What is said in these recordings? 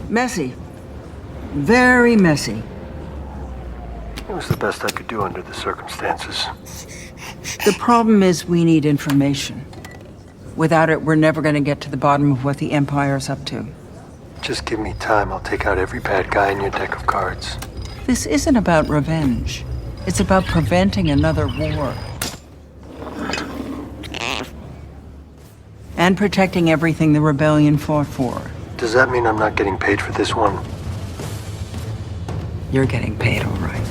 Messy. Very messy. It was the best I could do under the circumstances. The problem is we need information. Without it, we're never going to get to the bottom of what the Empire's up to. Just give me time. I'll take out every bad guy in your deck of cards. This isn't about revenge. It's about preventing another war. And protecting everything the rebellion fought for. Does that mean I'm not getting paid for this one? You're getting paid, all right.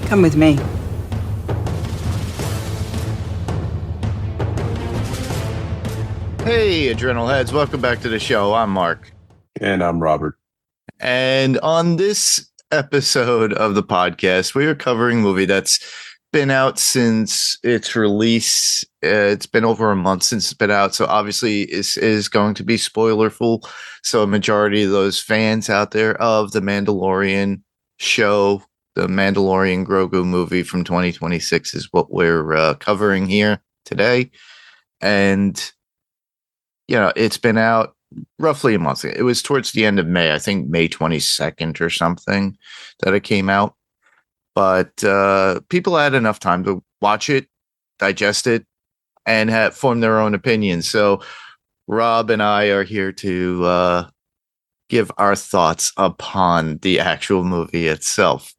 Come with me. Hey, Adrenalheads, welcome back to the show. I'm Mark. And I'm Robert. And on this episode of the podcast, we are covering a movie that's been out since its release. It's been over a month since it's been out, so obviously this is going to be spoilerful. So a majority of those fans out there of the Mandalorian show, the Mandalorian Grogu movie from 2026 is what we're covering here today. And, you know, it's been out roughly a month. It was towards the end of May, I think May 22nd or something that it came out. But people had enough time to watch it, digest it, and form their own opinions. So Rob and I are here to give our thoughts upon the actual movie itself.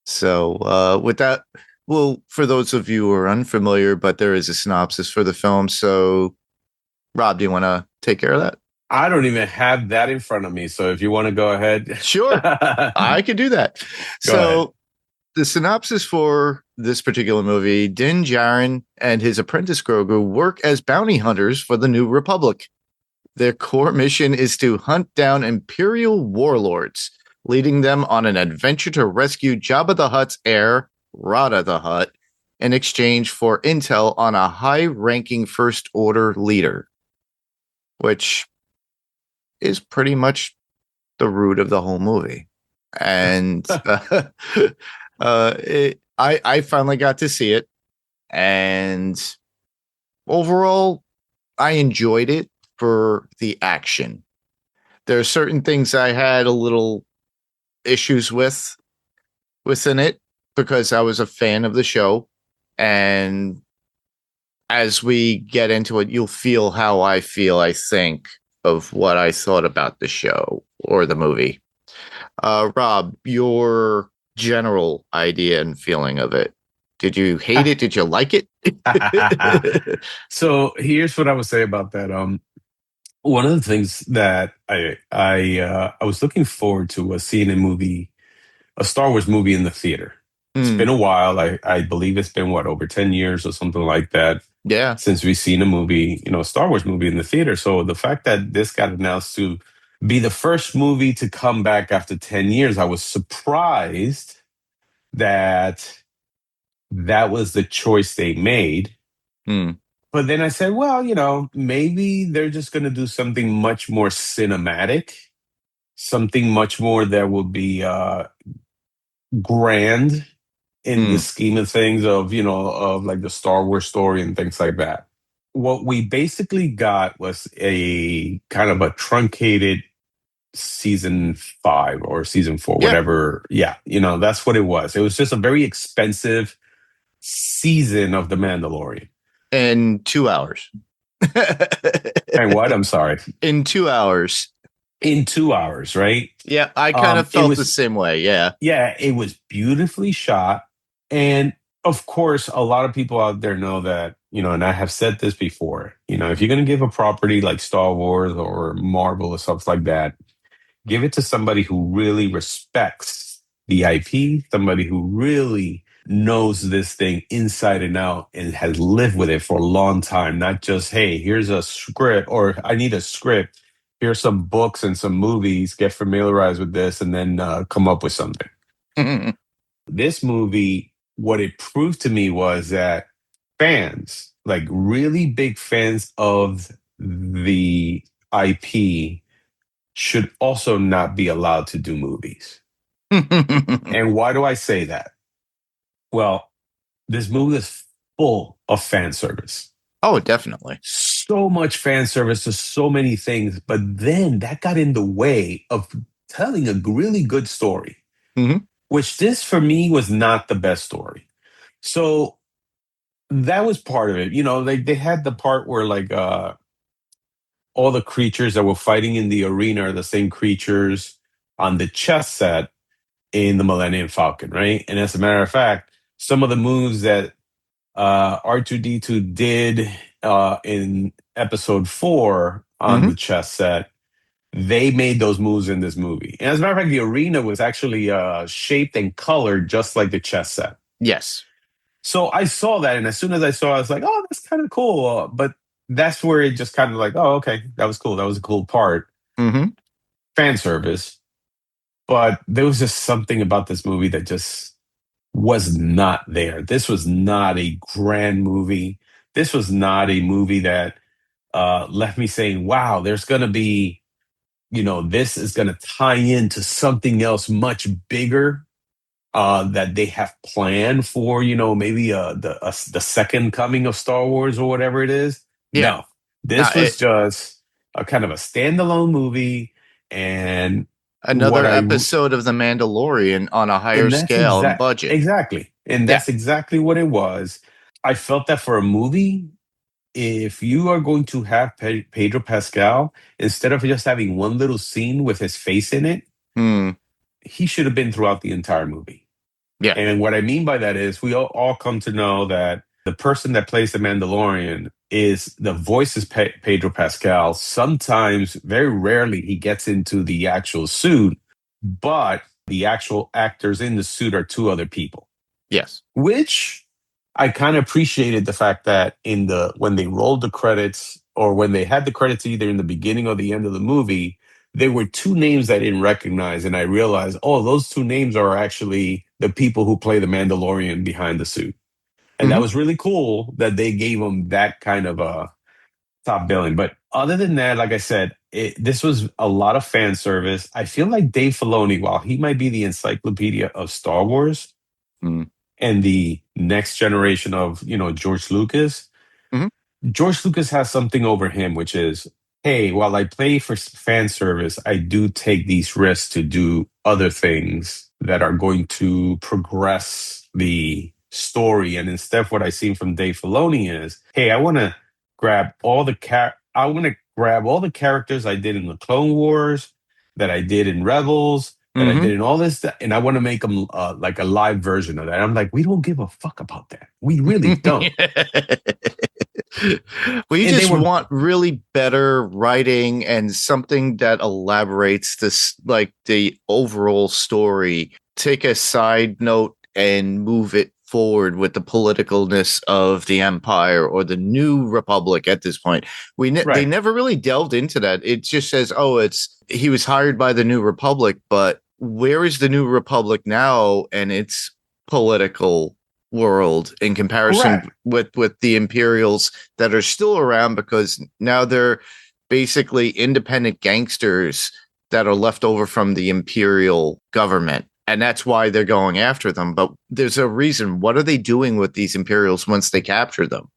So with that, well, for those of you who are unfamiliar, but there is a synopsis for the film. So Rob, do you want to take care of that? I don't even have that in front of me. So if you want to go ahead. Sure. I could do that. So the synopsis for this particular movie, Din Djarin and his apprentice Grogu work as bounty hunters for the New Republic. Their core mission is to hunt down Imperial warlords, leading them on an adventure to rescue Jabba the Hutt's heir, Rada the Hutt, in exchange for intel on a high-ranking First Order leader, which is pretty much the root of the whole movie. And I finally got to see it, and overall, I enjoyed it for the action. There are certain things I had a little issues within it because I was a fan of the show, and as we get into it, you'll feel how I feel, I think, of what I thought about the show or the movie. Rob, your general idea and feeling of it. Did you hate it? Did you like it? So here's what I would say about that. One of the things that I was looking forward to was seeing a Star Wars movie in the theater. It's been a while. I believe it's been over 10 years or something like that. Yeah. Since we've seen a Star Wars movie in the theater. So the fact that this got announced to be the first movie to come back after 10 years, I was surprised that was the choice they made. But then I said, well, maybe they're just going to do something much more cinematic, something much more that will be grand in the scheme of things of like the Star Wars story and things like that. What we basically got was a kind of a truncated season 5 or season 4, whatever. Yeah, that's what it was. It was just a very expensive season of The Mandalorian. In 2 hours. And what? I'm sorry. In 2 hours. In 2 hours, right? Yeah, I kind of felt the same way. Yeah. Yeah, it was beautifully shot. And of course, a lot of people out there know that, and I have said this before, if you're going to give a property like Star Wars or Marvel or stuff like that, give it to somebody who really respects the IP, somebody who really knows this thing inside and out and has lived with it for a long time, not just, hey, here's a script, or I need a script. Here's some books and some movies, get familiarized with this, and then come up with something. This movie, what it proved to me was that fans, like really big fans of the IP, should also not be allowed to do movies. And why do I say that? Well, this movie is full of fan service. Oh, definitely. so much fan service to so many things, but then that got in the way of telling a really good story, Mhm. which this for me was not the best story. So that was part of it. Like they had the part where like all the creatures that were fighting in the arena are the same creatures on the chess set in the Millennium Falcon, right? And as a matter of fact, some of the moves that R2D2 did in episode 4 on Mhm. the chess set, they made those moves in this movie. And as a matter of fact, the arena was actually shaped and colored just like the chess set. Yes. So I saw that, and as soon as I saw it, I was like, oh, that's kind of cool. But that's where it just kind of like, oh, okay, that was cool. That was a cool part. Mhm. Fan service. But there was just something about this movie that just was not there. This was not a grand movie. This was not a movie that left me saying, wow, there's going to be, this is going to tie into something else much bigger that they have planned for, maybe the second coming of Star Wars or whatever it is. Yeah. No, this Not was just a kind of a standalone movie. And what another I episode of The Mandalorian on a higher And that's scale and budget. exactly. And Yeah. that's exactly what it was. I felt that for a movie, if you are going to have Pedro Pascal, instead of just having one little scene with his face in it, Hmm. he should have been throughout the entire movie. Yeah. And what I mean by that is we all come to know that the person that plays the Mandalorian is the voice is Pedro Pascal. Sometimes, very rarely, he gets into the actual suit, but the actual actors in the suit are two other people, Yes. which I kind of appreciated the fact that when they rolled the credits or when they had the credits either in the beginning or the end of the movie, there were two names I didn't recognize. And I realized, oh, those two names are actually the people who play the Mandalorian behind the suit. And that Mhm. was really cool that they gave them that kind of a top billing. But other than that, like I said, this was a lot of fan service. I feel like Dave Filoni, while he might be the encyclopedia of Star Wars Mhm. and the next generation of, George Lucas, Mhm. George Lucas has something over him, which is, hey, while I play for fan service, I do take these risks to do other things that are going to progress the story. And instead, what I've seen from Dave Filoni is, hey, I want to grab all the characters I did in the Clone Wars, that I did in Rebels, that I did Mhm. in all this, and I want to make them like a live version of that. I'm like, we don't give a fuck about that. We really don't. We And they just were want really better writing and something that elaborates this, like the overall story. Take a side note and move it forward with the politicalness of the Empire or the New Republic at this point. They right. never really delved into that. It just says, oh, he was hired by the New Republic, but where is the New Republic now and its political world in comparison Correct. with the Imperials that are still around, because now they're basically independent gangsters that are left over from the Imperial government. And that's why they're going after them. But there's a reason. What are they doing with these Imperials once they capture them?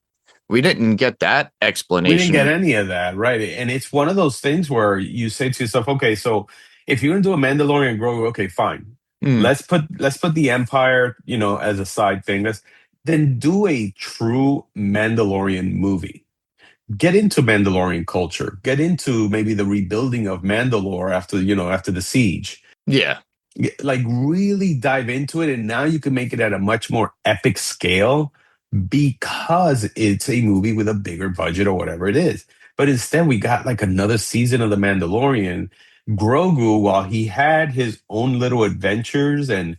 We didn't get that We didn't get explanation. any of that, right? And it's one of those things where you say to yourself, okay, so if you're gonna do a Mandalorian and Grogu, okay, fine. Hmm. Let's put the Empire, as a side thing. Then do a true Mandalorian movie. Get into Mandalorian culture. Get into maybe the rebuilding of Mandalore after the siege. Yeah. Like really dive into it, and now you can make it at a much more epic scale because it's a movie with a bigger budget or whatever it is. But instead, we got like another season of The Mandalorian. Grogu, while he had his own little adventures, and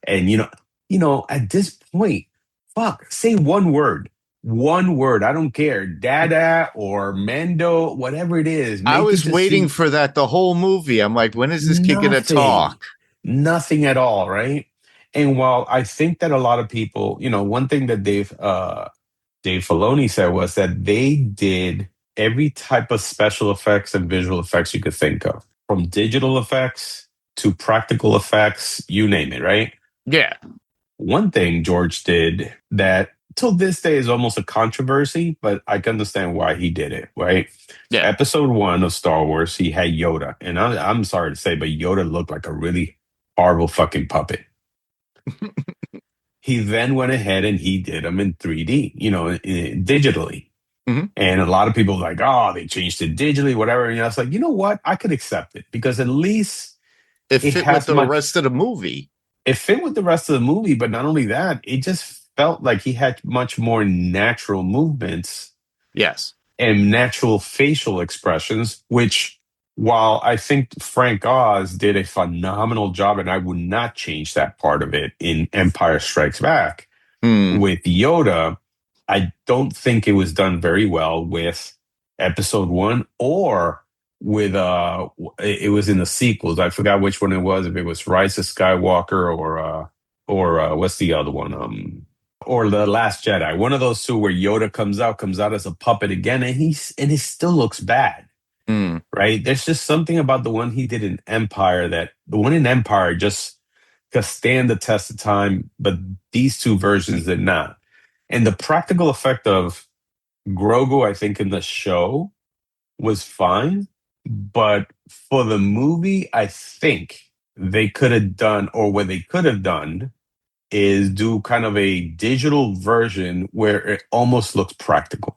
at this point, fuck, say one word. I don't care, Dada or Mando, whatever it is. I Make it was just waiting seem for that the whole movie. I'm like, when is this kid gonna nothing. talk? Nothing at all, right? And while I think that a lot of people, one thing that Dave Filoni said was that they did every type of special effects and visual effects you could think of, from digital effects to practical effects, you name it, right? Yeah. One thing George did that till this day is almost a controversy, but I can understand why he did it, right? Yeah. Episode 1 of Star Wars, he had Yoda. And I'm sorry to say, but Yoda looked like a really horrible fucking puppet. He then went ahead and he did them in 3D, digitally. Mhm. And a lot of people were like, oh, they changed it digitally, whatever. And I was like, you know what? I could accept it because at least It it fit with has the much. rest of the movie. It fit with the rest of the movie, but not only that, it just felt like he had much more natural movements Yes. and natural facial expressions, which while I think Frank Oz did a phenomenal job, and I would not change that part of it in Empire Strikes Back Hmm. with Yoda, I don't think it was done very well with episode 1 or with it was in the sequels. I forgot which one it was, if it was Rise of Skywalker or what's the other one? Or The Last Jedi. One of those two where Yoda comes out as a puppet again, and he still looks bad. Hmm. Right? There's just something about the one he did in Empire that the one in Empire just could stand the test of time, but these two versions did not. And the practical effect of Grogu, I think, in the show was fine. But for the movie, I think they could have done, or what they could have done, is do kind of a digital version where it almost looks practical.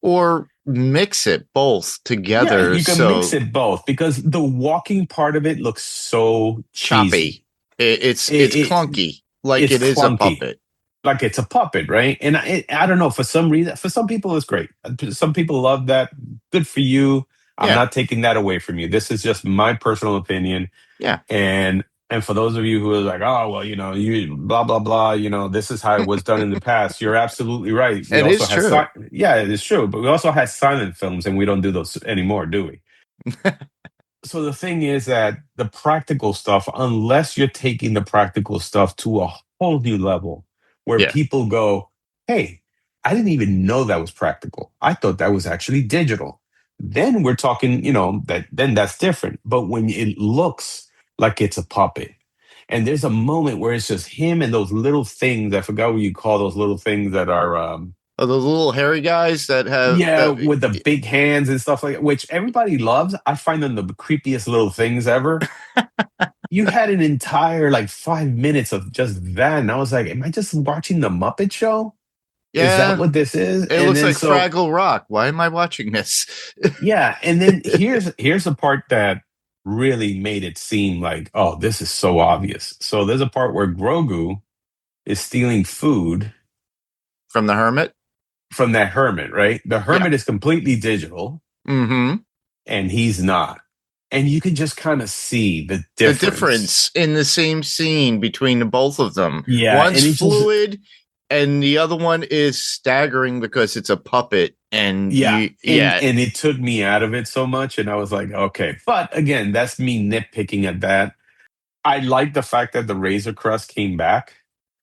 Or mix it both Yeah, together. you can So mix it both because the walking part of it looks so cheesy. choppy. It's It- clunky, like it's it is a clunky. puppet. Like it's a puppet, right? And I don't know, for some reason, for some people it's great. Some people love that. Good for you. I'm Yeah. not taking that away from you. This is just my personal opinion. Yeah. And for those of you who are like, oh well, you blah blah blah, this is how it was done in the past. You're absolutely right. We It also is had true. yeah, it is true. But we also had silent films, and we don't do those anymore, do we? So the thing is that the practical stuff, unless you're taking the practical stuff to a whole new level where Yeah. people go, hey, I didn't even know that was practical. I thought that was actually digital. Then we're talking, then that's different. But when it looks like it's a puppet, and there's a moment where it's just him and those little things, I forgot what you call those little things that are Oh, those little hairy guys that have yeah, with the big hands and stuff like that, which everybody loves. I find them the creepiest little things ever. You had an entire like 5 minutes of just that, and I was like, "Am I just watching the Muppet Show? Is that yeah. what this is?" It And looks then like Fraggle Rock. Why am I watching this? yeah, and then here's the part that really made it seem like, oh, this is so obvious. So there's a part where Grogu is stealing food From the Hermit? from that hermit, right? The hermit is completely digital. Mm-hmm. And he's not. And you can just kind of see the The difference. difference in the same scene between the both of them. Yeah, and One's it's fluid and the other one is staggering because it's a puppet. And Yeah. yeah. And it took me out of it so much. And I was like, okay. But again, that's me nitpicking at that. I like the fact that the Razor Crest came back.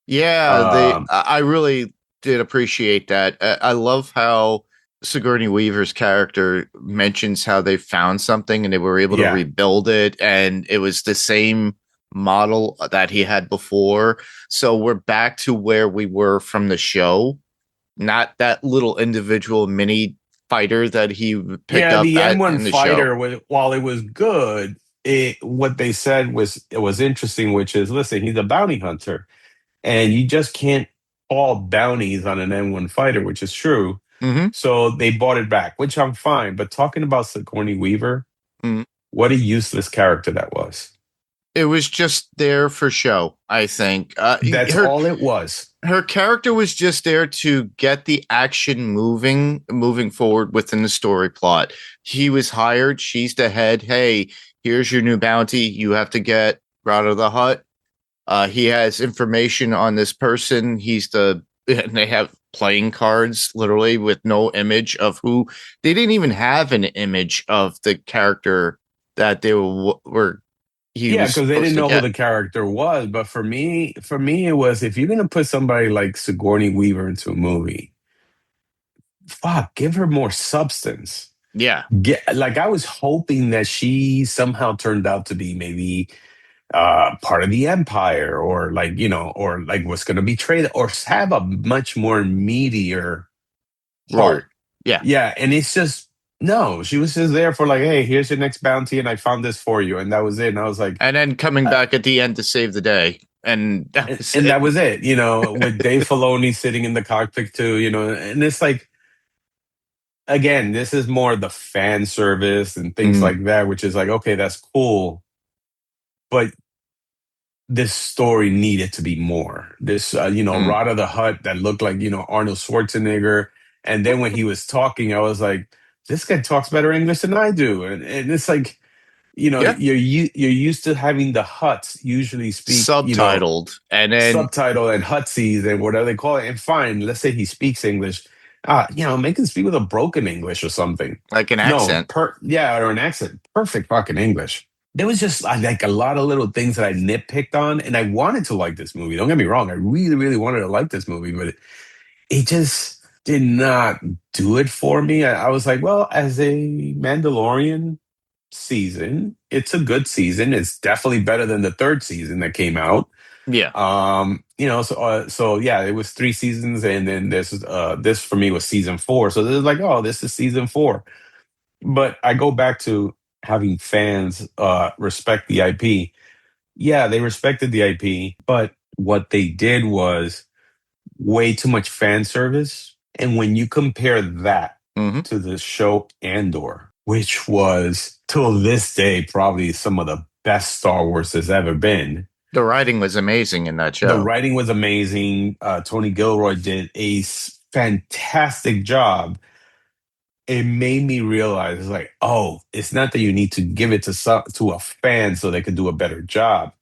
Yeah, I really did appreciate that. I love how Sigourney Weaver's character mentions how they found something and they were able to rebuild it, and it was the same model that he had before. So we're back to where we were from the show, not that little individual mini fighter that he picked up the M1 in the fighter, show. while it was good, what they said was interesting, which is, listen, he's a bounty hunter. And you just can't call bounties on an M1 fighter, which is true. Mm-hmm. So they bought it back, which I'm fine. But talking about Sigourney Weaver, what a useless character that was. It was just there for show, I think. That's all it was. Her character was just there to get the action moving forward within the story plot. He was hired. She's the head. Hey, here's your new bounty. You have to get out of the hut. He has information on this person. And they have playing cards literally with no image of who. They didn't even have an image of the character that they were. Because they didn't know who the character was. But for me, it was, if you're going to put somebody like Sigourney Weaver into a movie, give her more substance. Yeah. I was hoping that she somehow turned out to be maybe part of the empire, or like, or like what's going to betray or have a much more meatier Role. part. Yeah. Yeah, and it's just no. She was just there for like, hey, here's your next bounty, and I found this for you, and that was it. And I was like, And then coming back at the end to save the day. And that was and it. that was it. With Dave Filoni sitting in the cockpit too. And it's like, again, this is more the fan service and things like that, which is like, okay, that's cool, but this story needed to be more. This, Rada the Hutt that looked like, Arnold Schwarzenegger. And then when he was talking, I was like, this guy talks better English than I do. And it's like, Yeah. you're used to having the Hutts usually speak, Subtitled. And then subtitle and Hutsies and whatever they call it. And fine, let's say he speaks English. Make him speak with a broken English or something. like an No, accent. or an accent. Perfect fucking English. There was just like a lot of little things that I nitpicked on, and I wanted to like this movie. Don't get me wrong. I really, really wanted to like this movie, but it just did not do it for me. I was like, well, as a Mandalorian season, it's a good season. It's definitely better than the third season that came out. Yeah. So yeah, it was 3 seasons, and then this for me was season 4. So this is like, oh, this is season 4. But I go back to having fans respect the IP. Yeah, they respected the IP, but what they did was way too much fan service. And when you compare that to the show Andor, which was till this day probably some of the best Star Wars there's ever been. The writing was amazing in that show. The writing was amazing. Tony Gilroy did a fantastic job. It made me realize, it's like, oh, it's not that you need to give it to a fan so they can do a better job.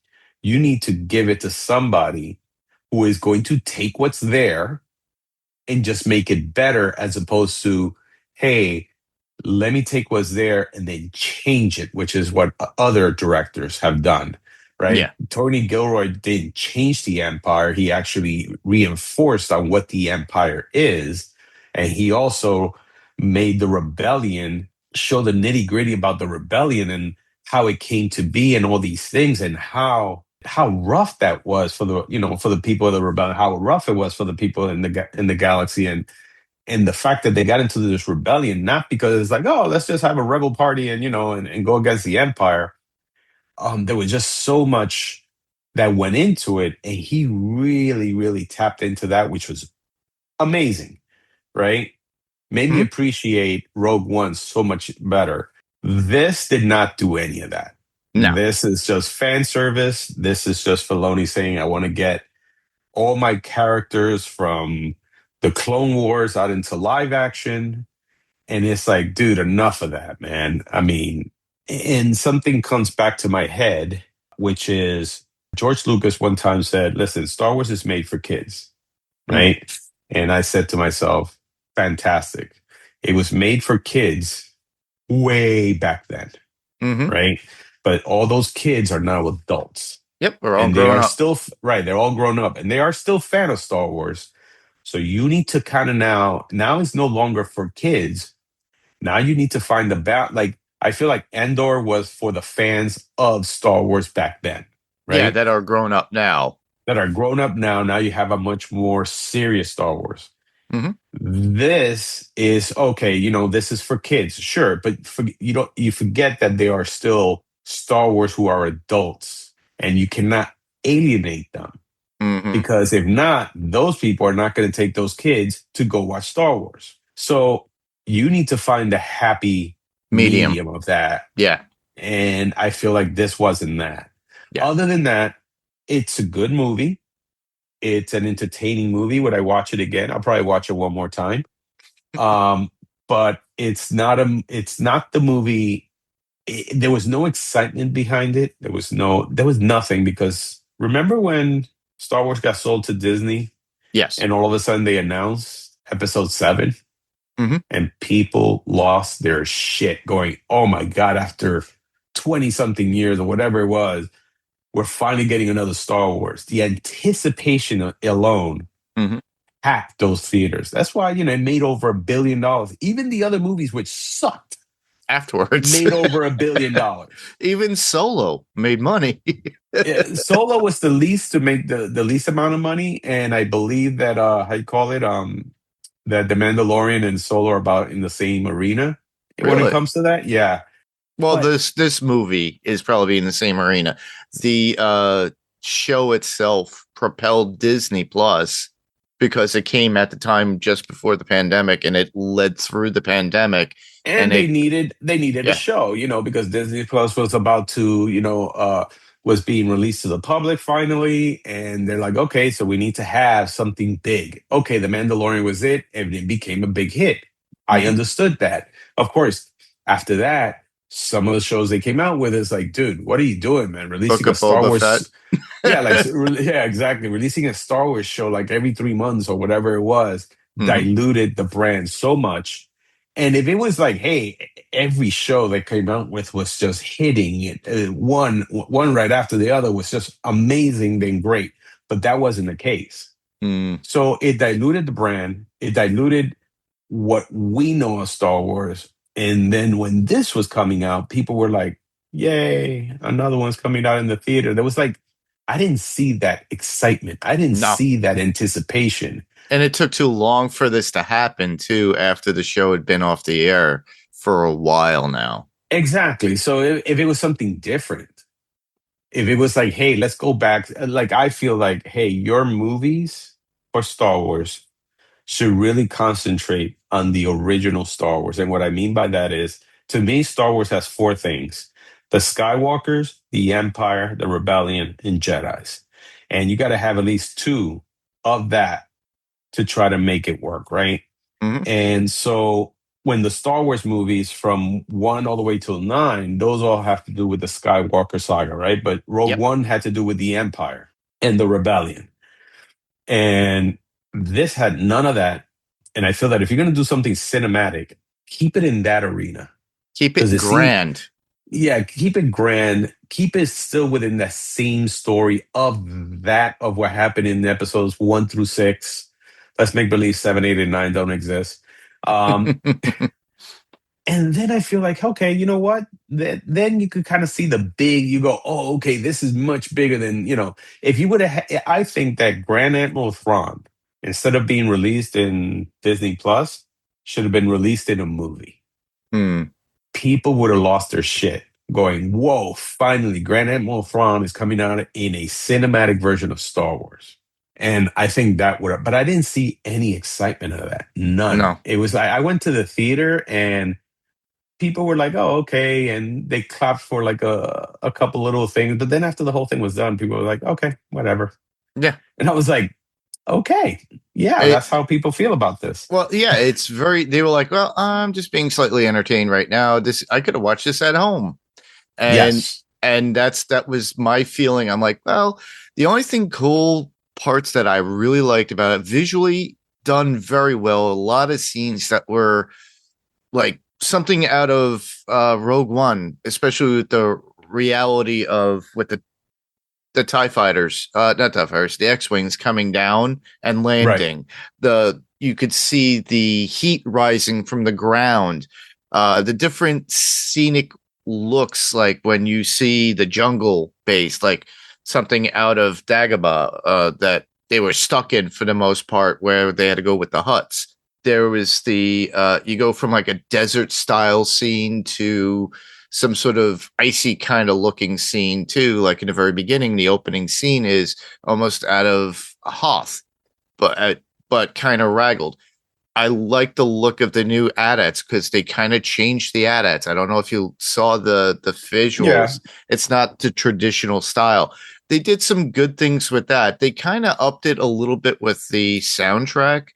You need to give it to somebody who is going to take what's there and just make it better, as opposed to, hey, let me take what's there and then change it, which is what other directors have done, right? Yeah. Tony Gilroy didn't change the Empire. He actually reinforced on what the Empire is. And he also made the rebellion, show the nitty gritty about the rebellion and how it came to be and all these things, and how rough that was for the people of the rebellion, how rough it was for the people in the galaxy, and the fact that they got into this rebellion, not because it's like, oh, let's just have a rebel party and and go against the Empire. There was just so much that went into it, and he really, really tapped into that, which was amazing, right? Made me appreciate Rogue One so much better. This did not do any of that. No. This is just fan service. This is just Filoni saying, I want to get all my characters from the Clone Wars out into live action. And it's like, dude, enough of that, man. I mean, and something comes back to my head, which is George Lucas one time said, listen, Star Wars is made for kids, right? And I said to myself, fantastic. It was made for kids way back then, right? But all those kids are now adults. Yep, we're all and grown they are up. still right. They're all grown up, and they are still fan of Star Wars. So you need to kind of now it's no longer for kids. Now you need to find the like, I feel like Andor was for the fans of Star Wars back then, right? Yeah, that are grown up now. That are grown up now. Now you have a much more serious Star Wars. This is okay. This is for kids, sure, but you forget that they are still Star Wars who are adults, and you cannot alienate them. Because if not, those people are not going to take those kids to go watch Star Wars. So you need to find the happy medium of that. Yeah. And I feel like this wasn't that. Yeah. Other than that, it's a good movie. It's an entertaining movie. Would I watch it again? I'll probably watch it one more time. But it's not the movie. There was no excitement behind it. There was nothing, because remember when Star Wars got sold to Disney? Yes. And all of a sudden they announced episode 7, and people lost their shit going, oh my God, after 20 something years or whatever it was, we're finally getting another Star Wars. The anticipation alone packed those theaters. That's why, it made over $1 billion. Even the other movies, which sucked, afterwards. made over $1 billion. Even Solo made money. Solo was the least to make the least amount of money, and I believe that how you call it that the Mandalorian and Solo are about in the same arena when it Really? comes to that. Yeah, Well, but this movie is probably in the same arena. The show itself propelled Disney Plus because it came at the time just before the pandemic, and it led through the pandemic. and And they it, needed a yeah, show, because Disney Plus was about to, was being released to the public finally, and they're like, okay, so we need to have something big. Okay, The Mandalorian was it, and it became a big hit. I mhm. understood that. Of course, after that, some of the shows they came out with is like, dude, what are you doing, man? Book Releasing a of Star Boba Fett. Wars, yeah, yeah, exactly. Releasing a Star Wars show like every 3 months or whatever it was Mhm. diluted the brand so much. And if it was like, hey, every show they came out with was just hitting it, one right after the other was just amazing, then great. But that wasn't the case. Mm. So it diluted the brand. It diluted what we know of Star Wars. And then when this was coming out, people were like, yay, another one's coming out in the theater. There was like, I didn't see that excitement. I didn't No. see that anticipation. And it took too long for this to happen too, after the show had been off the air for a while now. Exactly. So if it was something different, if it was like, hey, let's go back, like I feel like, hey, your movies for Star Wars should really concentrate on the original Star Wars. And what I mean by that is, to me, Star Wars has four things: the Skywalkers, the Empire, the Rebellion, and Jedi's. And you got to have at least two of that to try to make it work, right? Mhm. And so when the Star Wars movies from one all the way till nine, those all have to do with the Skywalker saga, right? But Rogue Yep. One had to do with the Empire and the Rebellion. And this had none of that. And I feel that if you're going to do something cinematic, keep it in that arena. Keep Because it it seems, grand. yeah, keep it grand. Keep it still within that same story of what happened in episodes 1 through 6. Let's make believe 7, 8, and 9 don't exist. Um, and then I feel like, okay, you know what? Then you could kind of see the big, you go, oh, okay, this is much bigger than, if you would have, I think that Grand Admiral Thrawn, instead of being released in Disney Plus, should have been released in a movie. Hmm. People would have lost their shit going, whoa, finally, Grand Admiral Thrawn is coming out in a cinematic version of Star Wars. And I think that would have, but I didn't see any excitement of that. None. No. It was, I went to the theater and people were like, "Oh, okay," and they clapped for like a couple little things. But then after the whole thing was done, people were like, "Okay, whatever." Yeah. And I was like, "Okay, yeah, It, that's how people feel about this." well, yeah, it's very, they were like, well, I'm just being slightly entertained right now. This, I could have watched this at home. And, Yes, that was my feeling. I'm like, well, the only thing cool parts that I really liked about it, visually done very well. A lot of scenes that were like something out of Rogue One, especially with the reality of with the TIE fighters, not TIE fighters, the X-Wings coming down and right, landing. You could see the heat rising from the ground, the different scenic looks, like when you see the jungle base, like something out of Dagobah, that they were stuck in for the most part, where they had to go with the huts. There was you go from like a desert style scene to some sort of icy kind of looking scene too. Like in the very beginning, the opening scene is almost out of a Hoth, but kind of raggled. I like the look of the new AT-ATs because they kind of changed the AT-ATs. I don't know if you saw the yeah, visuals. It's not the traditional style. They did some good things with that. They kind of upped it a little bit with the soundtrack,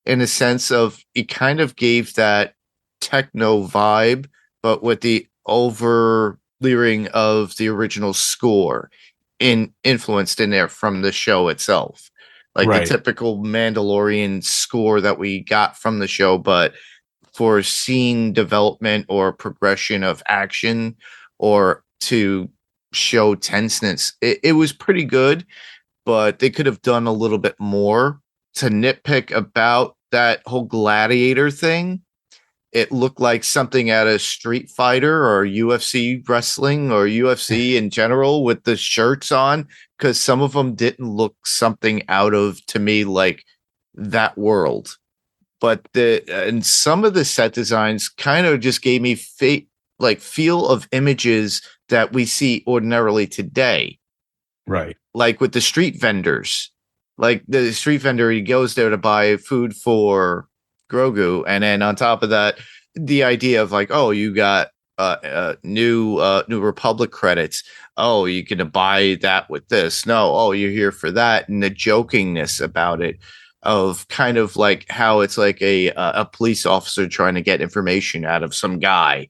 in a sense of it kind of gave that techno vibe, but with the over leering of the original score influenced in there from the show itself, like the right. typical Mandalorian score that we got from the show, but for scene development or progression of action or to show tenseness, it was pretty good, but they could have done a little bit more. To nitpick about that whole gladiator thing, it looked like something out of Street Fighter or UFC wrestling or UFC in general with the shirts on, because some of them didn't look something out of, to me, like that world. But and some of the set designs kind of just gave me feel of images that we see ordinarily today. Right. Like with the street vendors, like the street vendor, he goes there to buy food for Grogu, and then on top of that, the idea of like, oh, you got new Republic credits. Oh, you can buy that with this. No, oh, you're here for that, and the jokingness about it, of kind of like how it's like a police officer trying to get information out of some guy.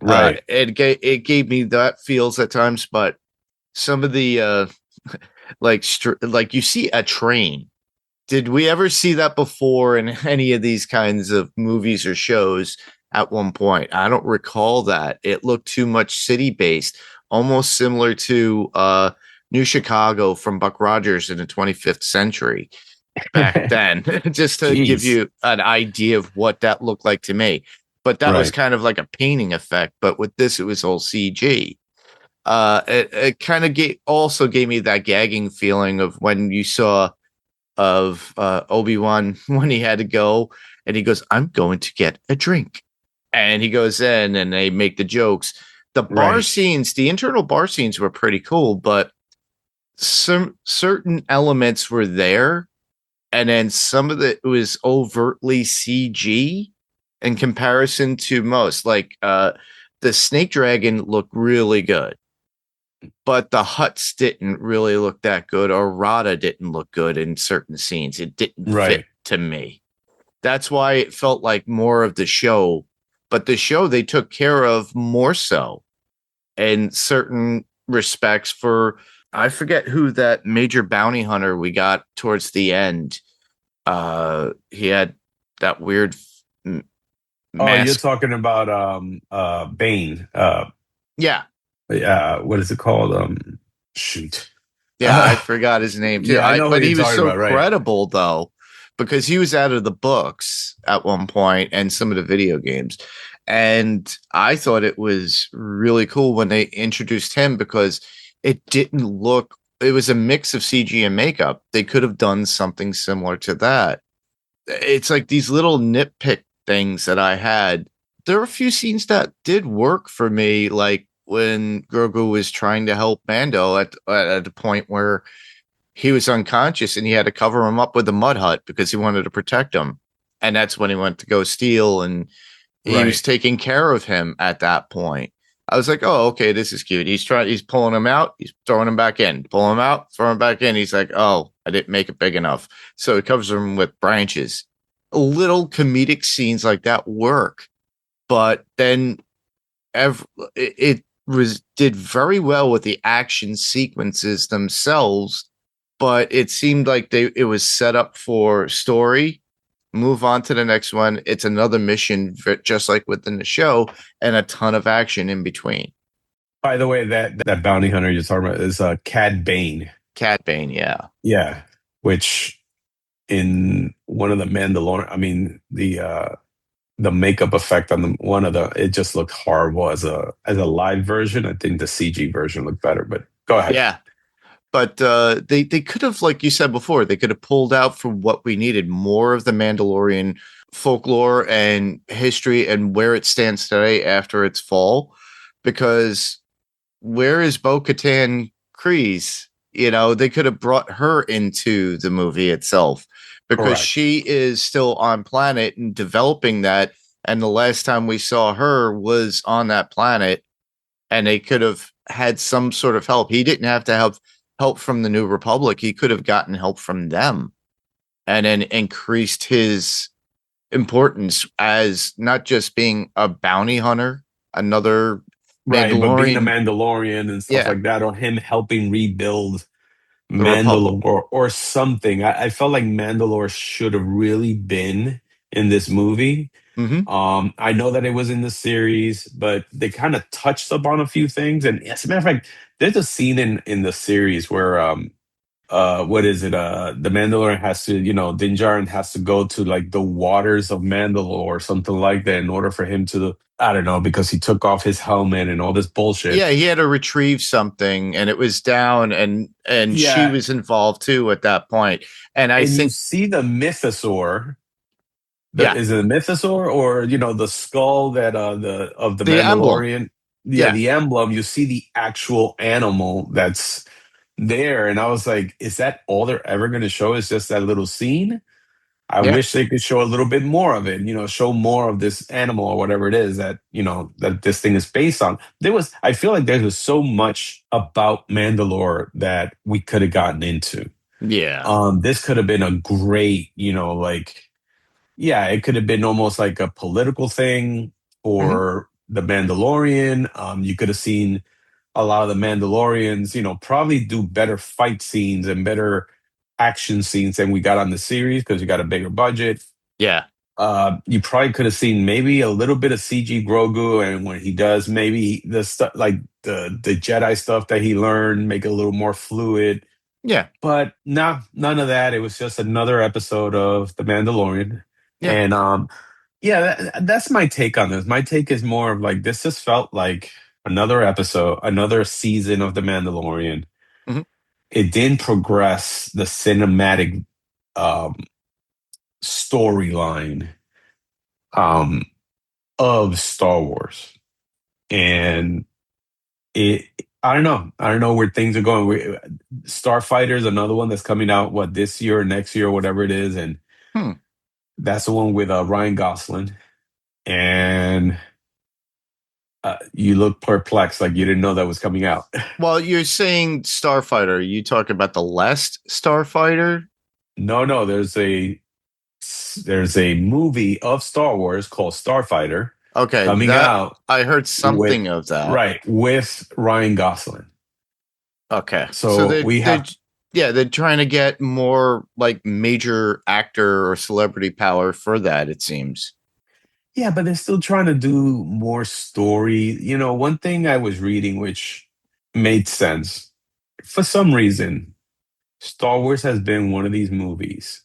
Right. It gave me that feels at times, but some of the like you see a train. Did we ever see that before in any of these kinds of movies or shows at one point? I don't recall that. It looked too much city based, almost similar to New Chicago from Buck Rogers in the 25th century back then, just to give Jeez. you an idea of what that looked like to me. But that was Right. kind of like a painting effect. But with this, it was all CG. It kind of also gave me that gagging feeling of when you saw of Obi-Wan when he had to go and he goes, I'm going to get a drink. And he goes in and they make the jokes. The bar Right. scenes, the internal bar scenes were pretty cool, but some certain elements were there. And then some of it was overtly CG in comparison to most. Like the snake dragon looked really good, but the Huts didn't really look that good, or Rada didn't look good in certain scenes. It didn't Right. fit to me. That's why it felt like more of the show, but the show they took care of more so in certain respects. For I forget who that major bounty hunter we got towards the end. He had that weird Oh, mask. you're talking about Bane. Yeah. What is it called? Shoot. Yeah, I forgot his name too. Yeah, I know who But you're he was talking so about, right. credible though, because he was out of the books at one point and some of the video games. And I thought it was really cool when they introduced him, because it didn't look, it was a mix of CG and makeup. They could have done something similar to that. It's like these little nitpick things that I had. There were a few scenes that did work for me, like when Grogu was trying to help Mando at the point where he was unconscious and he had to cover him up with a mud hut because he wanted to protect him. And that's when he went to go steal, and he Right. was taking care of him at that point. I was like, oh, okay, this is cute. He's pulling him out, he's throwing him back in, pulling him out, throwing him back in. He's like, oh, I didn't make it big enough. So he covers him with branches. Little comedic scenes like that work. But then it did very well with the action sequences themselves, but it seemed like it was set up for story. Move on to the next one. It's another mission, just like within the show, and a ton of action in between. By the way, that bounty hunter you're talking about is Cad Bane. Cat Bane, yeah. Yeah, which in one of the Mandalorian, I mean the makeup effect on it just looked horrible as a live version. I think the CG version looked better, but go ahead. Yeah. But they could have, like you said before, they could have pulled out from what we needed more of the Mandalorian folklore and history and where it stands today after its fall. Because where is Bo-Katan Kryze? You know, they could have brought her into the movie itself, because Correct. she is still on planet and developing that. And the last time we saw her was on that planet, and they could have had some sort of help. He didn't have to have help from the New Republic. He could have gotten help from them and then increased his importance as not just being a bounty hunter, another Right, but being a Mandalorian, Mandalorian and stuff Yeah. like that, or him helping rebuild the Republic. Mandalore or something. I felt like Mandalore should have really been in this movie. Mhm. I know that it was in the series, but they kind of touched upon a few things. And as a matter of fact, there's a scene in the series where what is it? The Mandalorian has to, Din Djarin has to go to like the waters of Mandalore or something like that in order for him to, I don't know, because he took off his helmet and all this bullshit. Yeah, he had to retrieve something, and it was down, and she Yeah, was involved too at that point. And I and you think, see the mythosaur. yeah, Is it a mythosaur or the skull that the the emblem. Mandalorian? Yeah, Yeah, the emblem. You see the actual animal that's there, and I was like, is that all they're ever going to show? Is just that little scene? I yeah, wish they could show a little bit more of it. Show more of this animal or whatever it is that that this thing is based on. I feel like there was so much about Mandalore that we could have gotten into. yeah. This could have been a great, yeah, it could have been almost like a political thing Mhm. for the Mandalorian. You could have seen a lot of the Mandalorians, probably do better fight scenes and better action scenes than we got on the series because you got a bigger budget. Yeah, You probably could have seen maybe a little bit of CG Grogu, and when he does, maybe the stuff like the Jedi stuff that he learned, make it a little more fluid. yeah, But no, none of that. It was just another episode of The Mandalorian. yeah. And yeah, that's my take on this. My take is more of like this just felt like another episode, another season of The Mandalorian. Mhm. It didn't progress the cinematic um, storyline um, of Star Wars, and it. I don't know. I don't know where things are going. Starfighter is another one that's coming out. What, this year or next year or whatever it is, and Hmm. that's the one with Ryan Gosling. And you look perplexed, like you didn't know that was coming out. Well, you're saying Starfighter. You talk about the last Starfighter. No, there's a movie of Star Wars called Starfighter Okay, coming that out I heard with something of that. right with Ryan Gosling. Okay, so So we have they're trying to get more like major actor or celebrity power for that. It seems. yeah, but they're still trying to do more story. One thing I was reading which made sense for some reason. Star Wars has been one of these movies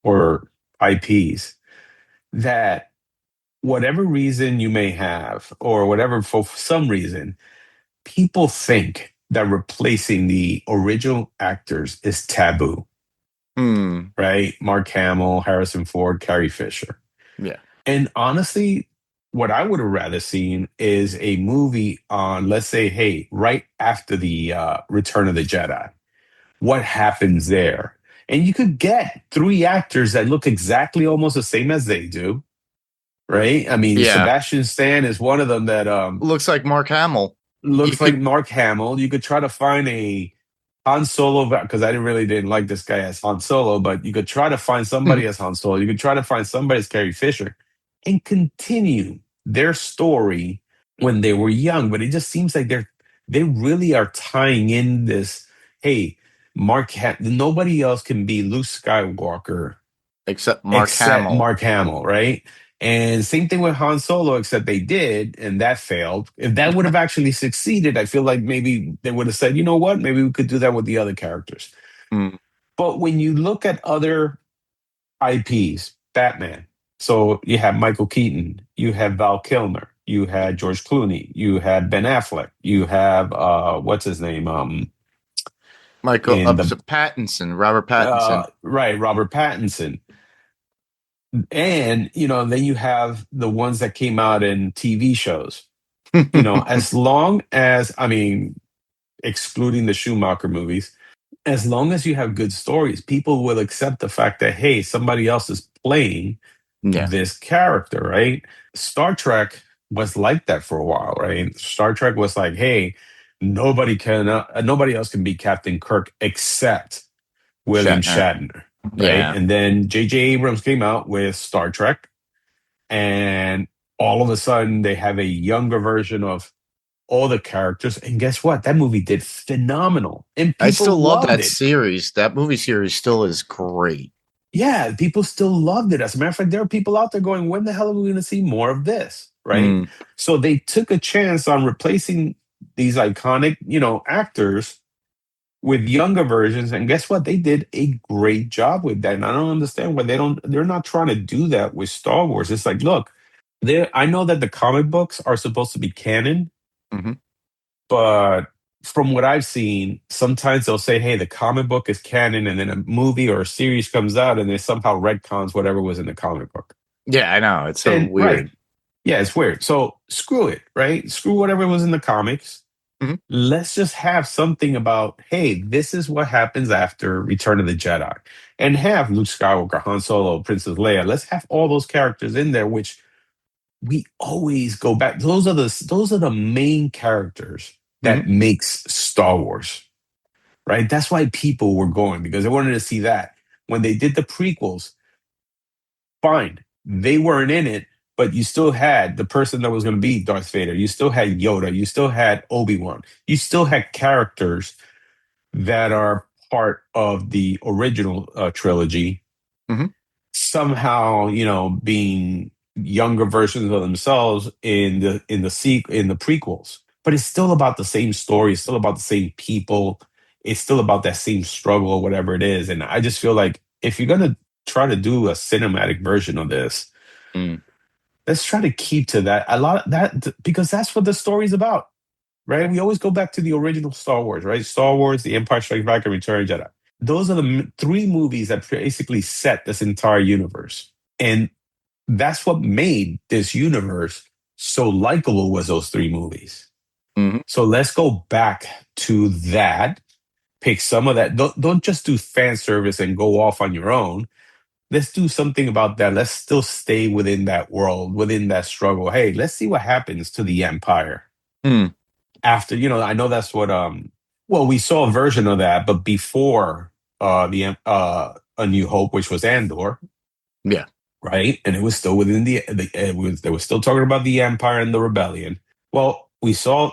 or IPs that whatever reason you may have, or whatever, for some reason, people think that replacing the original actors is taboo, Hmm. right? Mark Hamill, Harrison Ford, Carrie Fisher. Yeah. And honestly, what I would have rather seen is a movie on, let's say, hey, right after the Return of the Jedi. What happens there? And you could get three actors that look exactly almost the same as they do, right? I mean, Yeah. Sebastian Stan is one of them that Looks like Mark Hamill. looks You like could- Mark Hamill. You could try to find a Han Solo, because I really didn't like this guy as Han Solo, but you could try to find somebody as Han Solo. You could try to find somebody as Carrie Fisher and continue their story when they were young. But it just seems like they really are tying in this. Hey, nobody else can be Luke Skywalker except Mark except Hamill. Mark Hamill, right? And same thing with Han Solo, except they did, and that failed. If that would have actually succeeded, I feel like maybe they would have said, you know what, maybe we could do that with the other characters. Hmm. But when you look at other IPs, Batman, so you have Michael Keaton, you have Val Kilmer, you had George Clooney, you had Ben Affleck, you have what's his name? Michael in the Pattinson, Robert Pattinson. Right, Robert Pattinson. And then you have the ones that came out in TV shows. As long as, I mean, excluding the Schumacher movies, as long as you have good stories, people will accept the fact that, hey, somebody else is playing Yeah. this character, right? Star Trek was like that for a while, right? Star Trek was like, hey, nobody else can be Captain Kirk except William Shatner, right? Yeah. And then J.J. Abrams came out with Star Trek, and all of a sudden they have a younger version of all the characters. And guess what? That movie did phenomenal, and people I still love loved that it. series. That movie series still is great. Yeah, people still loved it. As a matter of fact, there are people out there going, when the hell are we going to see more of this? Right? So they took a chance on replacing these iconic, actors with younger versions, and guess what? They did a great job with that. And I don't understand why they're not trying to do that with Star Wars. It's like, look, I know that the comic books are supposed to be canon, Hmm. but from what I've seen, sometimes they'll say, hey, the comic book is canon, and then a movie or a series comes out and they somehow retcons whatever was in the comic book. Yeah, I know. It's so And right. weird. Yeah, it's weird. So screw it, right? Screw whatever was in the comics. Mhm. Let's just have something about, hey, this is what happens after Return of the Jedi. And have Luke Skywalker, Han Solo, Princess Leia. Let's have all those characters in there, which we always go back. Those are the main characters that Mhm. makes Star Wars, right? That's why people were going, because they wanted to see that. When they did the prequels, fine, they weren't in it, but you still had the person that was going to be Darth Vader. You still had Yoda. You still had Obi-Wan. You still had characters that are part of the original trilogy, Mhm. somehow, being younger versions of themselves in the prequels. But it's still about the same story. It's still about the same people. It's still about that same struggle or whatever it is. And I just feel like if you're gonna try to do a cinematic version of this, Mm. let's try to keep to that a lot of that, because that's what the story's about, right? We always go back to the original Star Wars, right? Star Wars, The Empire Strikes Back, and Return of the Jedi. Those are the three movies that basically set this entire universe. And that's what made this universe so likable, was those three movies. Mhm. So let's go back to that, pick some of that. Don't just do fan service and go off on your own. Let's do something about that. Let's still stay within that world, within that struggle. Hey, let's see what happens to the Empire Mm. after, I know that's what well, we saw a version of that, but before the A New Hope, which was Andor, Yeah. right? And it was still within they were still talking about the Empire and the rebellion. Well, we saw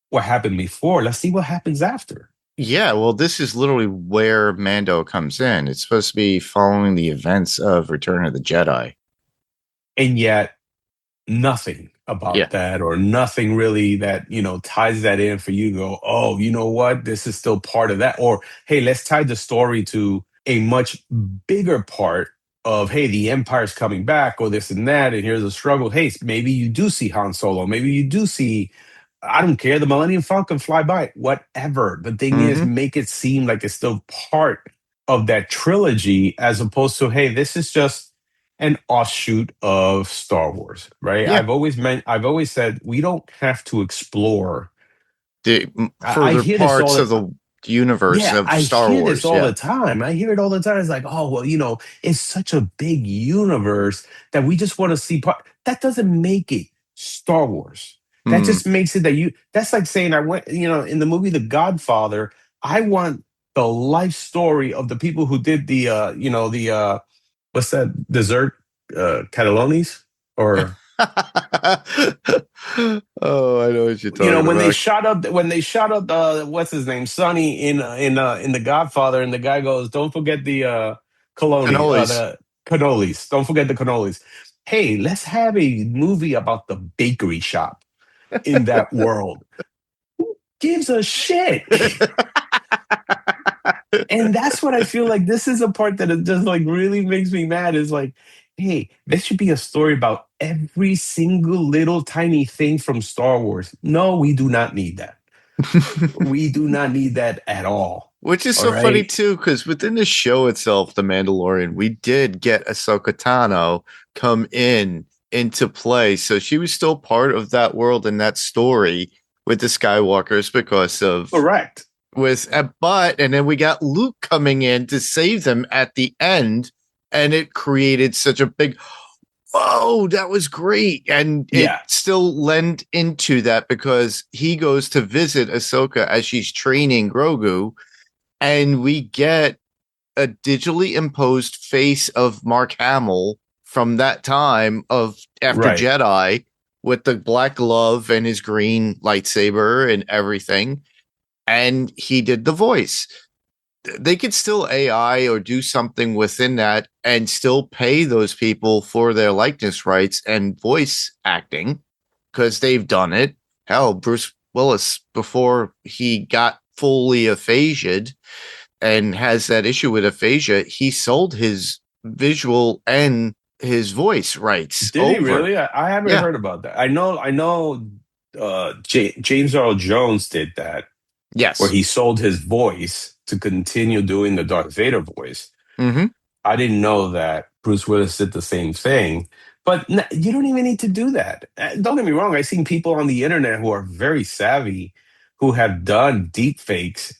what happened before. Let's see what happens after. Yeah, well, this is literally where Mando comes in. It's supposed to be following the events of Return of the Jedi. And yet nothing Yeah. about that, or nothing really that, ties that in for you to go, oh, you know what? This is still part of that. Or, hey, let's tie the story to a much bigger part of, hey, the Empire's coming back, or this and that, and here's a struggle. Hey, maybe you do see Han Solo. Maybe you do see, I don't care, the Millennium Falcon fly by, whatever. The thing is, Hmm. make it seem like it's still part of that trilogy, as opposed to, hey, this is just an offshoot of Star Wars, right? Yeah. I've always said we don't have to explore. The I further hear this parts all of the the universe Yeah, of I Star hear this Wars. all Yeah. the time. I hear it all the time. It's like, oh well, it's such a big universe that we just want to see part. That doesn't make it Star Wars. That Mm. just makes it that's like saying I went, in the movie The Godfather, I want the life story of the people who did the what's that dessert, cannellonis, or Oh, I know what you're talking when they about. shot up what's his name, Sonny, in The Godfather, and the guy goes, don't forget the Cannolis. the cannolis, don't forget the cannolis. Hey, let's have a movie about the bakery shop in that world. Gives a shit. And that's what I feel like. This is a part that it just like really makes me mad, is like, hey, there should be a story about every single little tiny thing from Star Wars. No, we do not need that. We do not need that at all. Which is All so funny right. too, because within the show itself, The Mandalorian, we did get Ahsoka Tano come into play. So she was still part of that world and that story with the Skywalkers because of Correct. and then we got Luke coming in to save them at the end, and it created such a big whoa, that was great. And it Yeah. still lent into that because he goes to visit Ahsoka as she's training Grogu, and we get a digitally imposed face of Mark Hamill from that time of After Right. Jedi with the black glove and his green lightsaber and everything. And he did the voice. They could still AI or do something within that and still pay those people for their likeness rights and voice acting because they've done it. Hell, Bruce Willis, before he got fully aphasiaed and has that issue with aphasia, he sold his visual and his voice rights Did he over. really? I haven't Yeah. heard about that. I know. James Earl Jones did that, where Yes. he sold his voice to continue doing the Darth Vader voice. Mm-hmm. I didn't know that Bruce Willis did the same thing. But you don't even need to do that. Don't get me wrong. I've seen people on the internet who are very savvy who have done deep fakes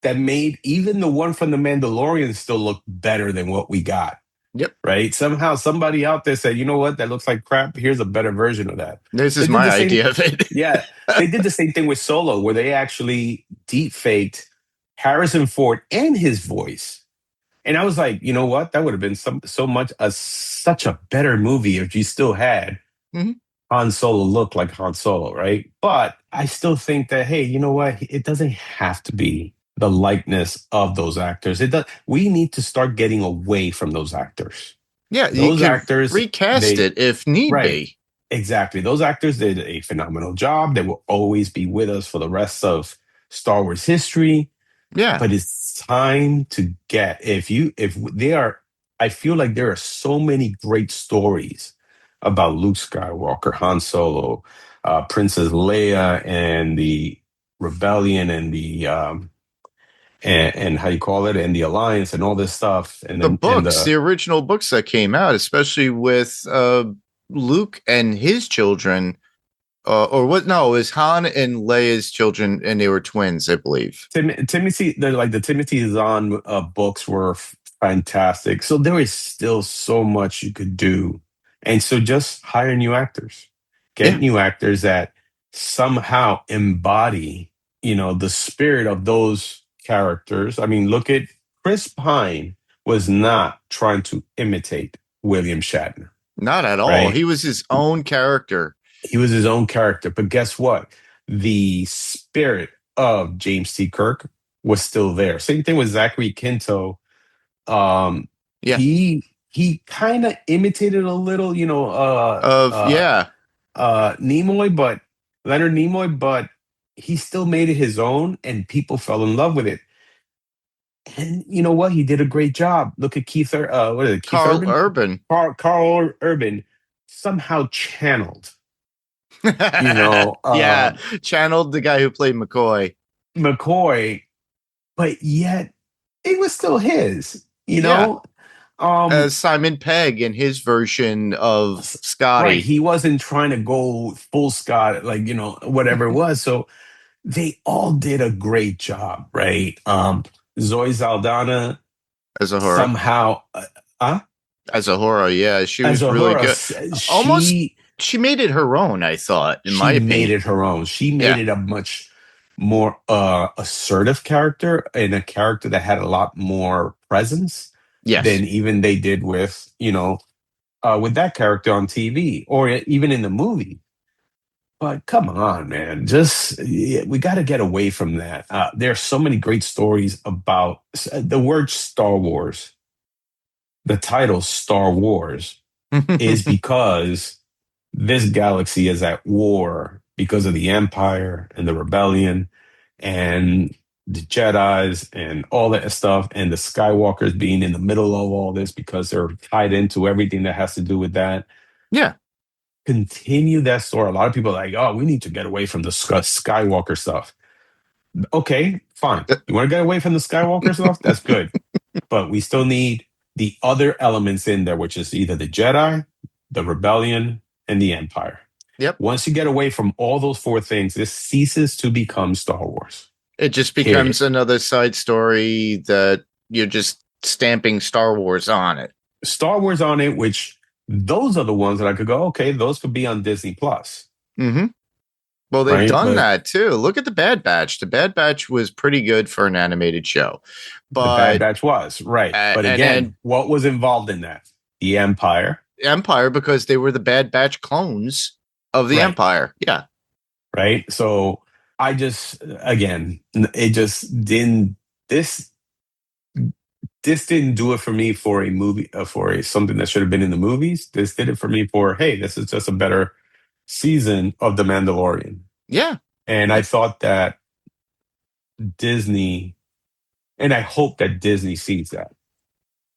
that made even the one from The Mandalorian still look better than what we got. Yep. Right? Somehow somebody out there said, you know what? That looks like crap. Here's a better version of that. This is They did my the same- idea of it. Yeah. They did the same thing with Solo, where they actually deep faked Harrison Ford and his voice. And I was like, you know what? That would have been such a better movie if you still had Mhm. Han Solo look like Han Solo, right? But I still think that, hey, you know what? It doesn't have to be the likeness of those actors. It does. We need to start getting away from those actors. Yeah, you Those can actors, recast it if need right. be. Exactly. Those actors did a phenomenal job. They will always be with us for the rest of Star Wars history. Yeah. But it's time to get, I feel like there are so many great stories about Luke Skywalker, Han Solo, Princess Leia, and the rebellion, and the and how you call it, and the alliance, and all this stuff, and The then books, the original books that came out, especially with Luke and his children, or what? No, it was Han and Leia's children, and they were twins, I believe. Timothy, the Timothy Zahn books were fantastic. So there is still so much you could do, and so just hire new actors, get new actors that somehow embody, the spirit of those characters. I mean, look at Chris Pine was not trying to imitate William Shatner. Not at all. Right? He was his own character. He was his own character. But guess what? The spirit of James T. Kirk was still there. Same thing with Zachary Quinto. He kind of imitated a little, Nimoy, but Leonard Nimoy, but he still made it his own, and people fell in love with it. And you know what? He did a great job. Look at Carl Urban. Carl Urban somehow channeled. Channeled the guy who played McCoy, but yet it was still his. As Simon Pegg in his version of Scotty. Right, he wasn't trying to go full Scott, whatever it was. So they all did a great job, right? Zoe Saldana as a horror somehow, as a horror, yeah, she was really good. Almost, she made it her own. I thought, in my opinion, made it her own. She made it a much more assertive character, and a character that had a lot more presence than even they did with with that character on TV or even in the movie. But come on, man, we got to get away from that. There are so many great stories about the word Star Wars. The title Star Wars is because this galaxy is at war because of the Empire and the Rebellion and the Jedis and all that stuff, and the Skywalkers being in the middle of all this because they're tied into everything that has to do with that. Yeah. Continue that story. A lot of people are like, oh, we need to get away from the Skywalker stuff. Okay, fine. You want to get away from the Skywalker stuff? That's good. But we still need the other elements in there, which is either the Jedi, the Rebellion, and the Empire. Yep. Once you get away from all those four things, this ceases to become Star Wars. It just becomes another side story that you're just stamping Star Wars on it. Star Wars on it, which those are the ones that I could go, okay, those could be on Disney Plus. Mm-hmm. Well, they've done that too. Look at the Bad Batch. The Bad Batch was pretty good for an animated show. But the Bad Batch was, right. But again, what was involved in that? The Empire. Empire, because they were the Bad Batch clones of the Empire. Yeah. Right. So I just, again, it just didn't, this didn't do it for me for a movie, for something that should have been in the movies. This did it for me for, hey, this is just a better season of The Mandalorian. Yeah. And I thought that Disney, and I hope that Disney sees that.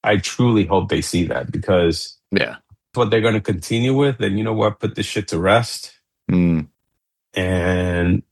I truly hope they see that, because Yeah. what they're going to continue with, then you know what? Put this shit to rest. Mm. And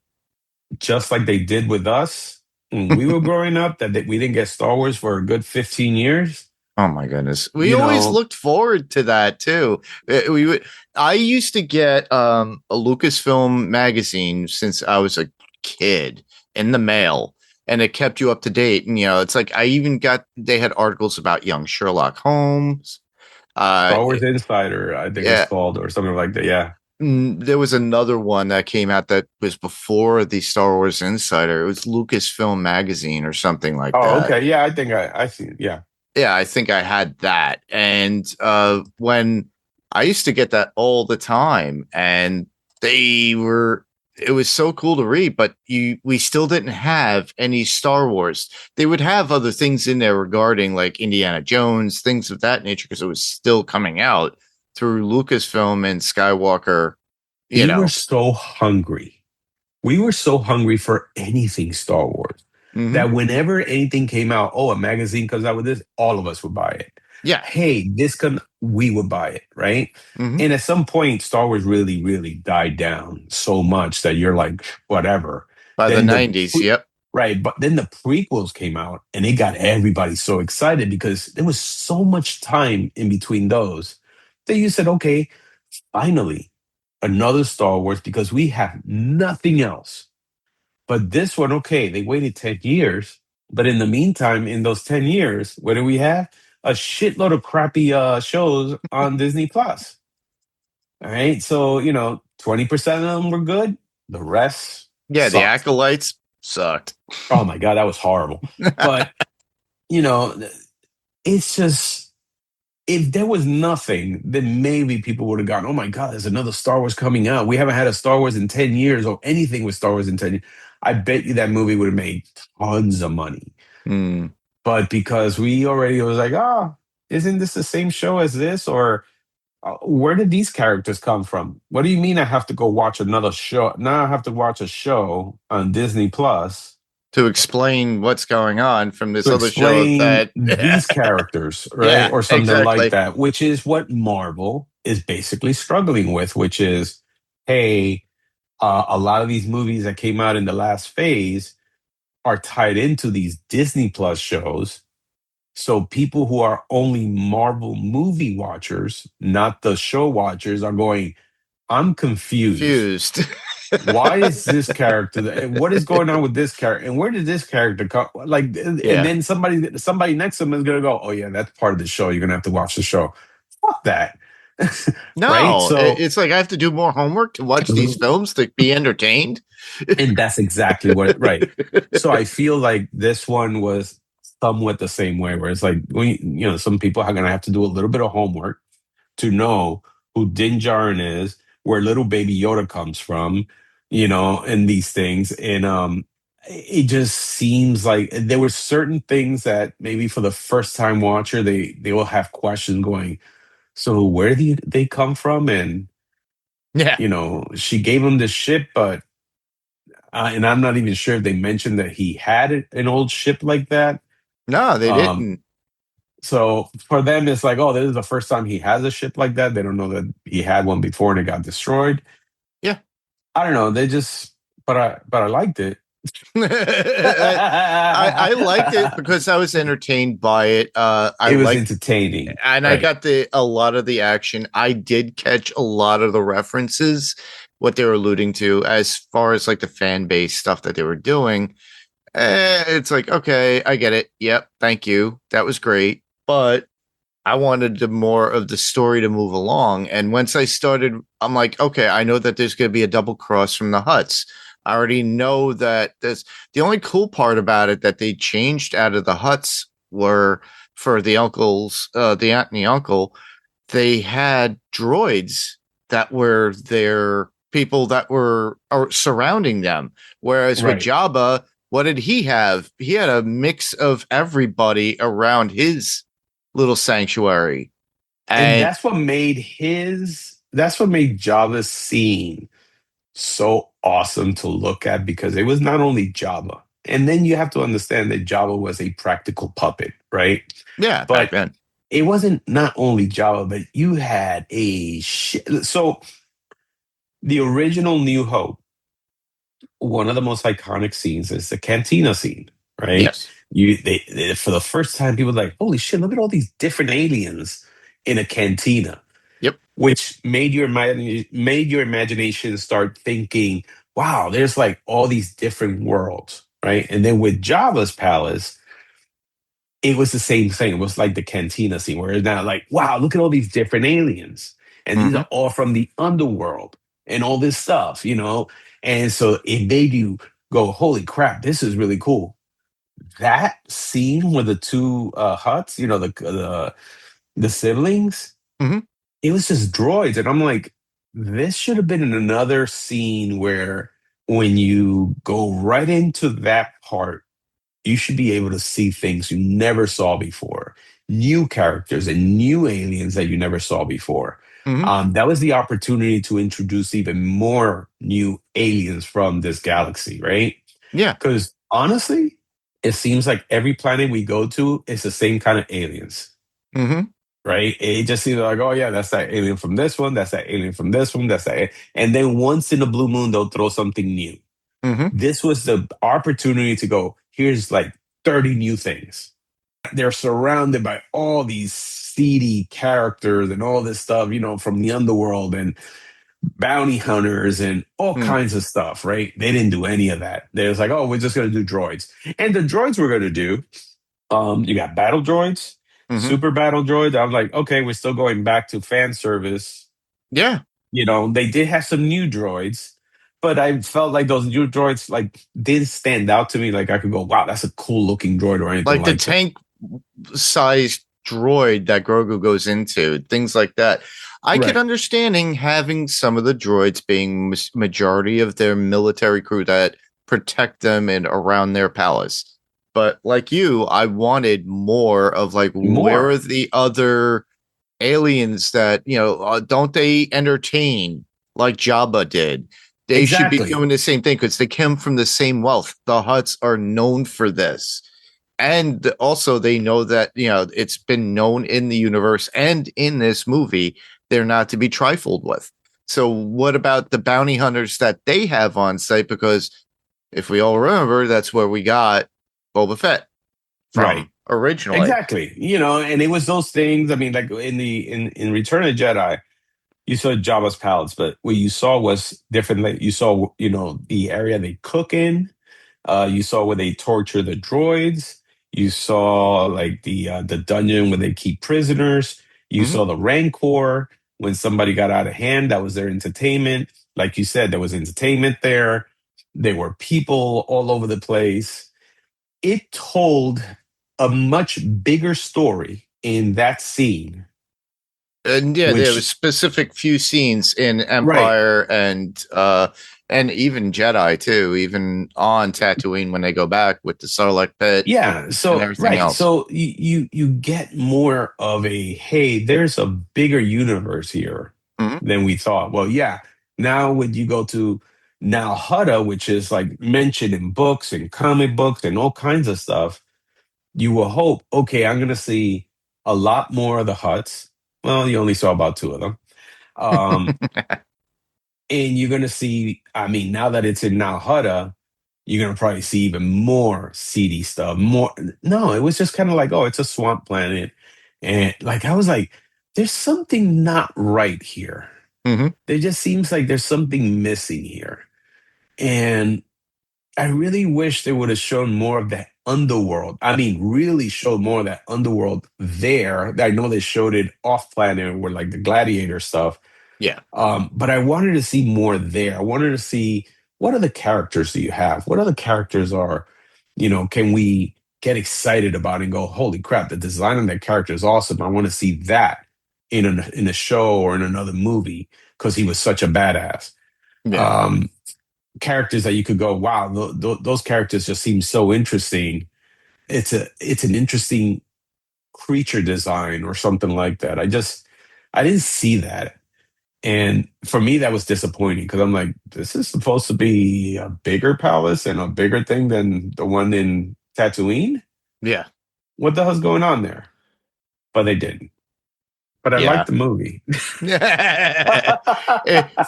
just like they did with us when we were growing up, that we didn't get Star Wars for a good 15 years. Oh my goodness. We You always know, looked forward to that too. We would I used to get a Lucasfilm magazine since I was a kid in the mail, and it kept you up to date. And it's like I even got they had articles about young Sherlock Holmes. Uh Star Wars Insider, I think it's yeah. called, or something like that. Yeah. There was another one that came out that was before the Star Wars Insider. It was Lucasfilm magazine or something like Oh, that. okay. Yeah, I think I see it. Yeah. Yeah, I think I had that. And when I used to get that all the time, and it was so cool to read, but we still didn't have any Star Wars. They would have other things in there regarding like Indiana Jones, things of that nature, because it was still coming out through Lucasfilm and Skywalker, you We were know. so hungry. We were so hungry for anything Star Wars Hmm. that whenever anything came out, oh, a magazine comes out with this, all of us would buy it. Yeah. Hey, we would buy it, right? Hmm. And at some point, Star Wars really, really died down so much that you're like, whatever. By the Then 90s. Yep. right, but then the prequels came out and it got everybody so excited because there was so much time in between those that you said, okay, finally, another Star Wars, because we have nothing else. But this one, okay, they waited 10 years. But in the meantime, in those 10 years, what do we have? A shitload of crappy shows on Disney Plus. All right. So, 20% of them were good. The rest Yeah, the sucked. Acolytes sucked. Oh my God, that was horrible. But, you know, it's just, if there was nothing, then maybe people would have gone, oh my God, there's another Star Wars coming out. We haven't had a Star Wars in 10 years or anything with Star Wars in 10 years. I bet you that movie would have made tons of money. Mm. But because we already was like, oh, isn't this the same show as this? Or where did these characters come from? What do you mean I have to go watch another show? Now I have to watch a show on Disney Plus To explain what's going on from this to other show explain that these characters, right? yeah, Or something like exactly. that, which is what Marvel is basically struggling with, which is, hey, a lot of these movies that came out in the last phase are tied into these Disney Plus shows. So people who are only Marvel movie watchers, not the show watchers, are going, I'm confused. Confused. Why is this character? What is going on with this character? And where did this character come? Like, and Yeah. then somebody next to him is gonna go, "Oh yeah, that's part of the show. You're gonna have to watch the show." Fuck that, right? No, So, it's like I have to do more homework to watch these films to be entertained. and that's exactly what. Right. So I feel like this one was somewhat the same way, where it's like, some people are gonna have to do a little bit of homework to know who Din Djarin is, where little baby Yoda comes from, and these things. And it just seems like there were certain things that maybe for the first time watcher, they will have questions going, so where do they come from? And, Yeah. she gave him the ship, but, and I'm not even sure if they mentioned that he had an old ship like that. No, they Um, didn't. So for them, it's like, oh, this is the first time he has a ship like that. They don't know that he had one before and it got destroyed. Yeah. I don't know. They just, but I liked it. I liked it because I was entertained by it. I It was liked entertaining, and I right? got a lot of the action. I did catch a lot of the references, what they were alluding to, as far as like the fan base stuff that they were doing. It's like, okay, I get it. Yep, thank you. That was great. But I wanted more of the story to move along. And once I started, I'm like, okay, I know that there's going to be a double cross from the Huts. I already know that there's the only cool part about it that they changed out of the Huts were for the uncles, the aunt and the uncle, they had droids that were their people that were surrounding them. Whereas with Right. Jabba, what did he have? He had a mix of everybody around his little sanctuary. And And that's what made Java's scene so awesome to look at, because it was not only Java, And then you have to understand that Jabba was a practical puppet, right? Yeah, back But then. it wasn't not only Jabba, but you had a shit. So the original New Hope, one of the most iconic scenes is the cantina scene, right? Yes. They for the first time, people were like, holy shit, look at all these different aliens in a cantina, Yep. which made your imagination start thinking, wow, there's like all these different worlds, right? And then with Java's palace, it was the same thing. It was like the cantina scene where it's now like, wow, look at all these different aliens. And these Hmm. are all from the underworld and all this stuff, you know? And so it made you go, holy crap, this is really cool. That scene with the two huts, you know, the siblings, Hmm. it was just droids. And I'm like, this should have been in another scene where when you go right into that part, you should be able to see things you never saw before, new characters and new aliens that you never saw before. Hmm. That was the opportunity to introduce even more new aliens from this galaxy, right? Yeah. Because honestly, it seems like every planet we go to is the same kind of aliens, Hmm. right? It just seems like, oh yeah, that's that alien from this one, that's that alien from this one, that's that. And then once in a blue moon, they'll throw something new. Hmm. This was the opportunity to go, here's like 30 new things. They're surrounded by all these seedy characters and all this stuff, you know, from the underworld and bounty hunters and all kinds of stuff, right? They didn't do any of that. They was like, oh, we're just going to do droids. And the droids we're going to do, you got battle droids, Hmm. super battle droids. I'm like, okay, we're still going back to fan service. Yeah. You know, they did have some new droids, but I felt like those new droids like didn't stand out to me. Like I could go, wow, that's a cool looking droid or anything Like the like that. tank sized droid that Grogu goes into, things like that. I could Right. understanding having some of the droids being majority of their military crew that protect them and around their palace. But like you, I wanted more of like where More. are the other aliens that don't they entertain like Jabba did? They should be Exactly. doing the same thing because they come from the same wealth. The Hutts are known for this, and also they know that it's been known in the universe and in this movie they're not to be trifled with. So what about the bounty hunters that they have on site? Because if we all remember, that's where we got Boba Fett Right. from originally. Exactly. You know, and it was those things. I mean, like in Return of the Jedi, you saw Jabba's palace, but what you saw was different. Like, you saw, you know, the area they cook in. You saw where they torture the droids. You saw like the dungeon where they keep prisoners. You Hmm. saw the Rancor when somebody got out of hand. That was their entertainment. Like you said, there was entertainment there. There were people all over the place. It told a much bigger story in that scene, And yeah, there was which specific few scenes in right. Empire and even Jedi too, even on Tatooine when they go back with the Sarlacc pit Yeah, and so everything right, else. so you get more of a hey, there's a bigger universe here Hmm. than we thought. Well, yeah, now when you go to now Hutta, which is like mentioned in books and comic books and all kinds of stuff, you will hope, okay, I'm gonna see a lot more of the Huts. Well, you only saw about two of them. Um, and you're gonna see, I mean, now that it's in Now Hutta, you're gonna probably see even more seedy stuff. More no, it was just kind of like, oh, it's a swamp planet. And like I was like, there's something not right here. Hmm. There just seems like there's something missing here. And I really wish they would have shown more of that underworld. I mean, really showed more of that underworld there. I know they showed it off planet where like the gladiator stuff. Yeah. But I wanted to see more there. I wanted to see what other characters do you have? What other characters are, you know, can we get excited about and go, holy crap, the design of that character is awesome. I want to see that in a show or in another movie because he was such a badass. Yeah. Um, Characters that you could go, wow, those characters just seem so interesting. It's an interesting creature design or something like that. I didn't see that. And for me, that was disappointing because I'm like, this is supposed to be a bigger palace and a bigger thing than the one in Tatooine. Yeah. What the hell's going on there? But they didn't. But I Yeah. liked the movie.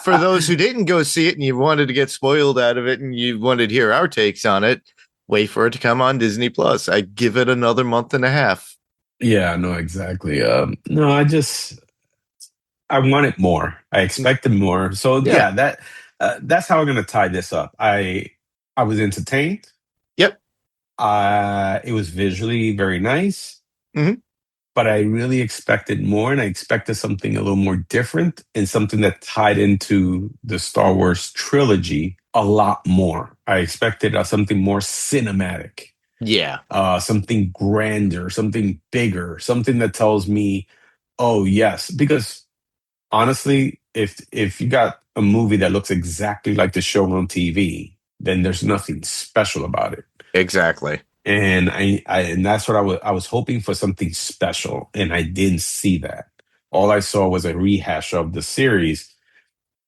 For those who didn't go see it and you wanted to get spoiled out of it and you wanted to hear our takes on it, wait for it to come on Disney Plus. I give it another month and a half. Yeah, no, exactly. No, I wanted more. I expected more. So Yeah. that's how I'm going to tie this up. I was entertained. Yep. It was visually very nice. Mhm. But I really expected more, and I expected something a little more different and something that tied into the Star Wars trilogy a lot more. I expected something more cinematic, Yeah. something grander, something bigger, something that tells me, oh yes, because honestly, if you got a movie that looks exactly like the show on TV, then there's nothing special about it. Exactly. And and that's what I was hoping for, something special, and I didn't see that. All I saw was a rehash of the series.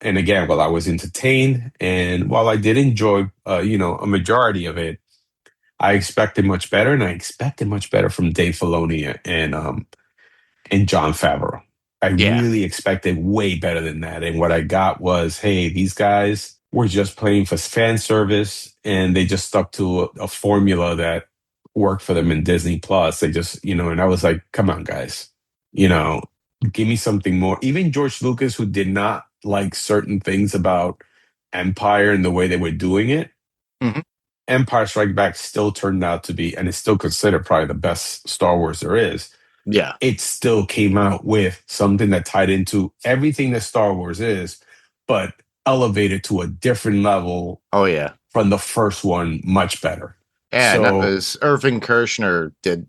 And again, while I was entertained and while I did enjoy a majority of it, I expected much better, and I expected much better from Dave Filoni and John Favreau. I Yeah. really expected way better than that. And what I got was, hey, these guys were just playing for fan service, and they just stuck to a formula that worked for them in Disney Plus. They just, and I was like, come on, guys, give me something more. Even George Lucas, who did not like certain things about Empire and the way they were doing it, Mhm. Empire Strike Back still turned out to be, and it's still considered probably the best Star Wars there is. Yeah. It still came out with something that tied into everything that Star Wars is, but elevated to a different level Oh, yeah. from the first one, much better. And that was Irving Kershner did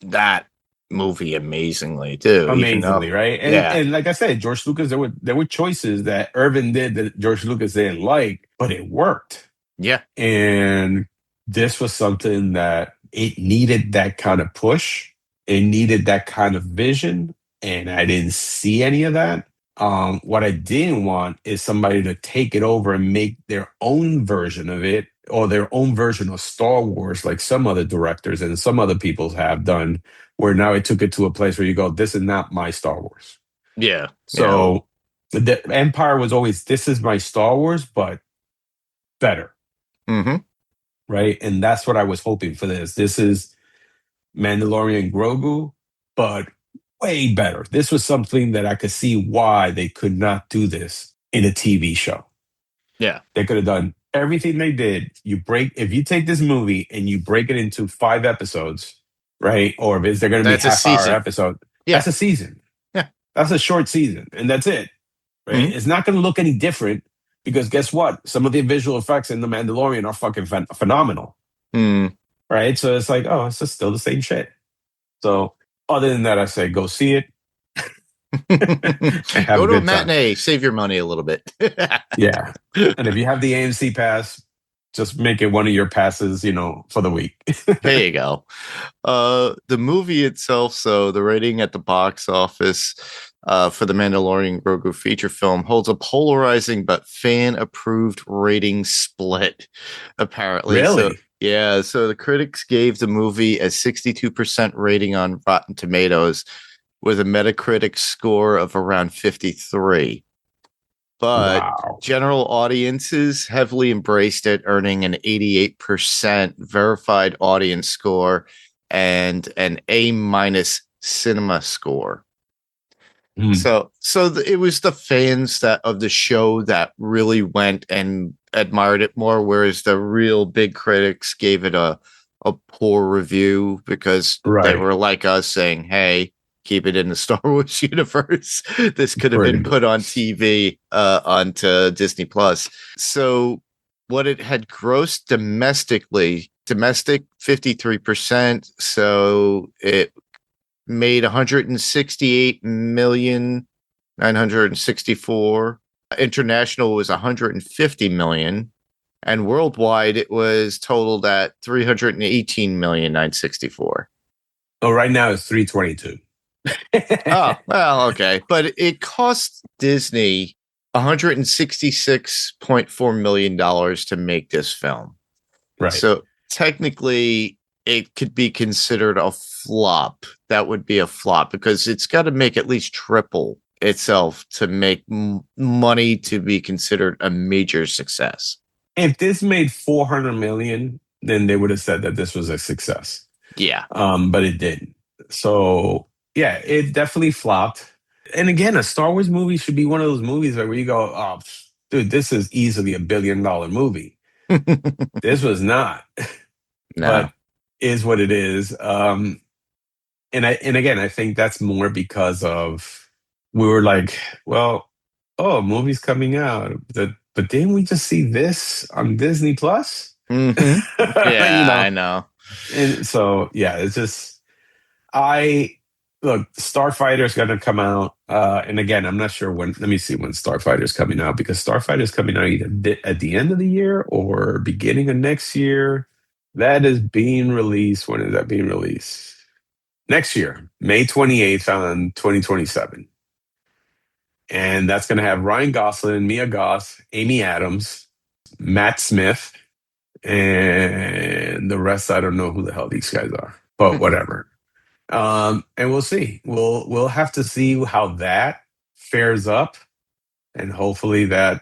that movie amazingly too. Amazingly, right? Yeah. And like I said, George Lucas, there were choices that Irvin did that George Lucas didn't like, but it worked. Yeah. And this was something that it needed that kind of push. It needed that kind of vision, and I didn't see any of that. What I didn't want is somebody to take it over and make their own version of it, or their own version of Star Wars, like some other directors and some other people have done, where now it took it to a place where you go, this is not my Star Wars. Yeah. So the Empire was always, this is my Star Wars, but better. Mm-hmm. Right? And that's what I was hoping for this. This is Mandalorian and Grogu, but way better. This was something that I could see why they could not do this in a TV show. Yeah. They could have done everything they did. If you take this movie and you break it into 5 episodes, right? Or if they're going to be half-hour episode, that's a season. Yeah. That's a short season, and that's it. Right? Mm-hmm. It's not going to look any different because guess what? Some of the visual effects in The Mandalorian are fucking phenomenal. Mm. Right? So it's like, oh, it's just still the same shit. So other than that, I say go see it. Go to a matinee, save your money a little bit. Yeah. And if you have the AMC pass, just make it one of your passes, for the week. There you go. The movie itself, so the rating at the box office for the Mandalorian Grogu feature film holds a polarizing but fan-approved rating split, apparently. Really? So the critics gave the movie a 62% rating on Rotten Tomatoes with a Metacritic score of around 53. But general audiences heavily embraced it, earning an 88% verified audience score and an A- cinema score. So it was the fans of the show that really went and admired it more, whereas the real big critics gave it a poor review because they were like us saying, hey, keep it in the Star Wars universe. This could have been put on TV onto Disney Plus. So what it had grossed domestic 53%. So it made 168,964,000. International was 150 million. And worldwide, it was totaled at 318,964,000. Oh, right now it's 322. Oh, well, okay. But it cost Disney $166.4 million to make this film. Right. So technically, it could be considered a flop. That would be a flop because it's got to make at least triple itself to make money to be considered a major success. If this made 400 million, then they would have said that this was a success. Yeah. But it didn't. So yeah, it definitely flopped. And again, a Star Wars movie should be one of those movies where you go, "Oh, dude, this is easily $1 billion movie." This was not, No. but is what it is. And again, I think that's more because of we were like, well, oh, movie's coming out, but didn't we just see this on Disney Plus? Mm-hmm. You Yeah, know, I know. and so yeah, it's just I look, Starfighter's gonna come out. And again, I'm not sure when. Let me see when Starfighter's coming out because Starfighter's coming out either at the end of the year or beginning of next year. That is being released. When is that being released? Next year, May 28th on 2027. And that's going to have Ryan Gosling, Mia Goth, Amy Adams, Matt Smith, and the rest. I don't know who the hell these guys are, but whatever. And we'll see. We'll have to see how that fares up, and hopefully that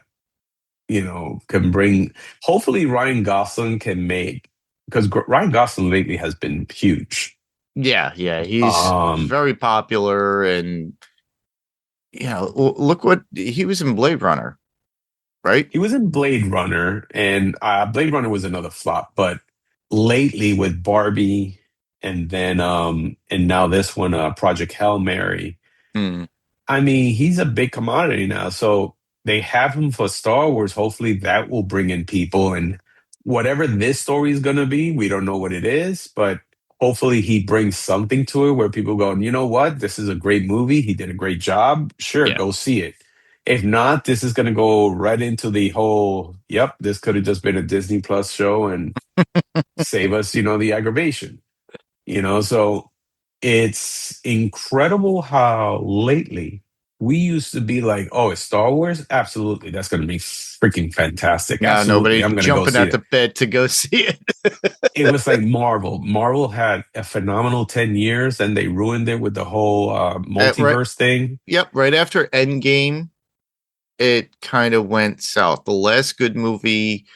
can bring. Hopefully Ryan Gosling can make because Ryan Gosling lately has been huge. Yeah, he's Um, very popular, and look what he was in Blade Runner, right? He was in Blade Runner, and Blade Runner was another flop. But lately with Barbie, and then and now this one, Project Hail Mary. Hmm. I mean, he's a big commodity now. So they have him for Star Wars. Hopefully, that will bring in people. And whatever this story is going to be, we don't know what it is, but hopefully he brings something to it where people go, you know what? This is a great movie. He did a great job. Sure, Yeah. go see it. If not, this is going to go right into the whole, yep, this could have just been a Disney Plus show and save us, the aggravation. So it's incredible how lately we used to be like, oh, it's Star Wars? Absolutely. That's going to be freaking fantastic. Now Absolutely. nobody's I'm going to go jumping see out it. the bed to go see it. It was like Marvel. Marvel had a phenomenal 10 years and they ruined it with the whole Right. multiverse thing. Yep. Right after Endgame, it kind of went south. The last good movie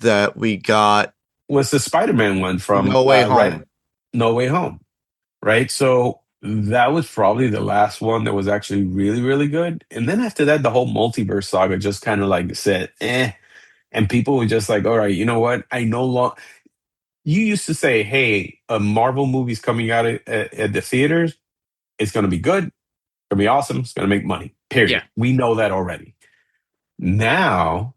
that we got, Was the Spider-Man one from No Way right, Home. No Way Home, right? So that was probably the last one that was actually really, really good. And then after that, the whole multiverse saga just kind of like said, eh. And people were just like, all right, you know what? I no longer. You used to say, hey, a Marvel movie's coming out at the theaters. It's going to be good. It's going to be awesome. It's going to make money. Period. Yeah. We know that already. Now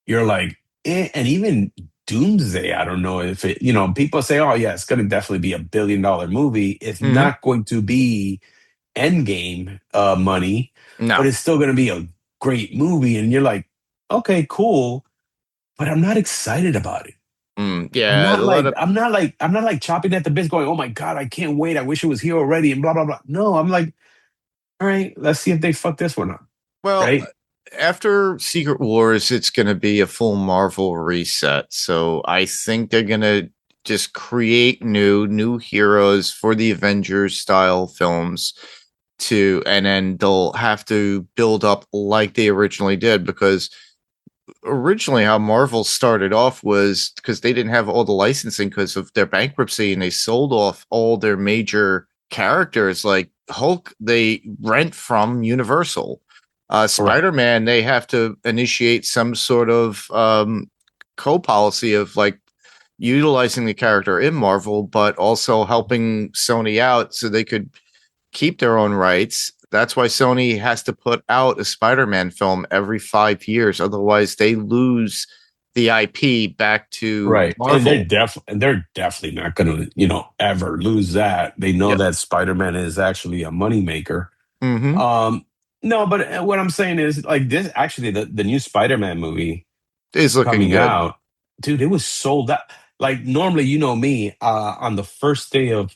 you're like, eh, and even Doomsday, I don't know if it, people say, oh, yeah, it's going to definitely be $1 billion movie. It's Mm-hmm. not going to be Endgame money, No. but it's still going to be a great movie. And you're like, okay, cool, but I'm not excited about it. Yeah. I'm not like chopping at the bits, going, oh my god, I can't wait. I wish it was here already, and blah blah blah. No, I'm like, all right, let's see if they fuck this one up. Well, Right? after Secret Wars, it's going to be a full Marvel reset. So I think they're going to just create new heroes for the Avengers style films and then they'll have to build up like they originally did, because originally how Marvel started off was because they didn't have all the licensing because of their bankruptcy, and they sold off all their major characters like Hulk. They rent from Universal. Spider-Man, they have to initiate some sort of co-policy of like utilizing the character in Marvel, but also helping Sony out so they could keep their own rights. That's why Sony has to put out a Spider-Man film every 5 years. Otherwise, they lose the IP back to Marvel. And they're definitely not going to ever lose that. They know that Spider-Man is actually a moneymaker. Mm-hmm. No, but what I'm saying is like this. Actually, the new Spider-Man movie is looking coming good. out, dude. It was sold out. Like normally, me, on the first day of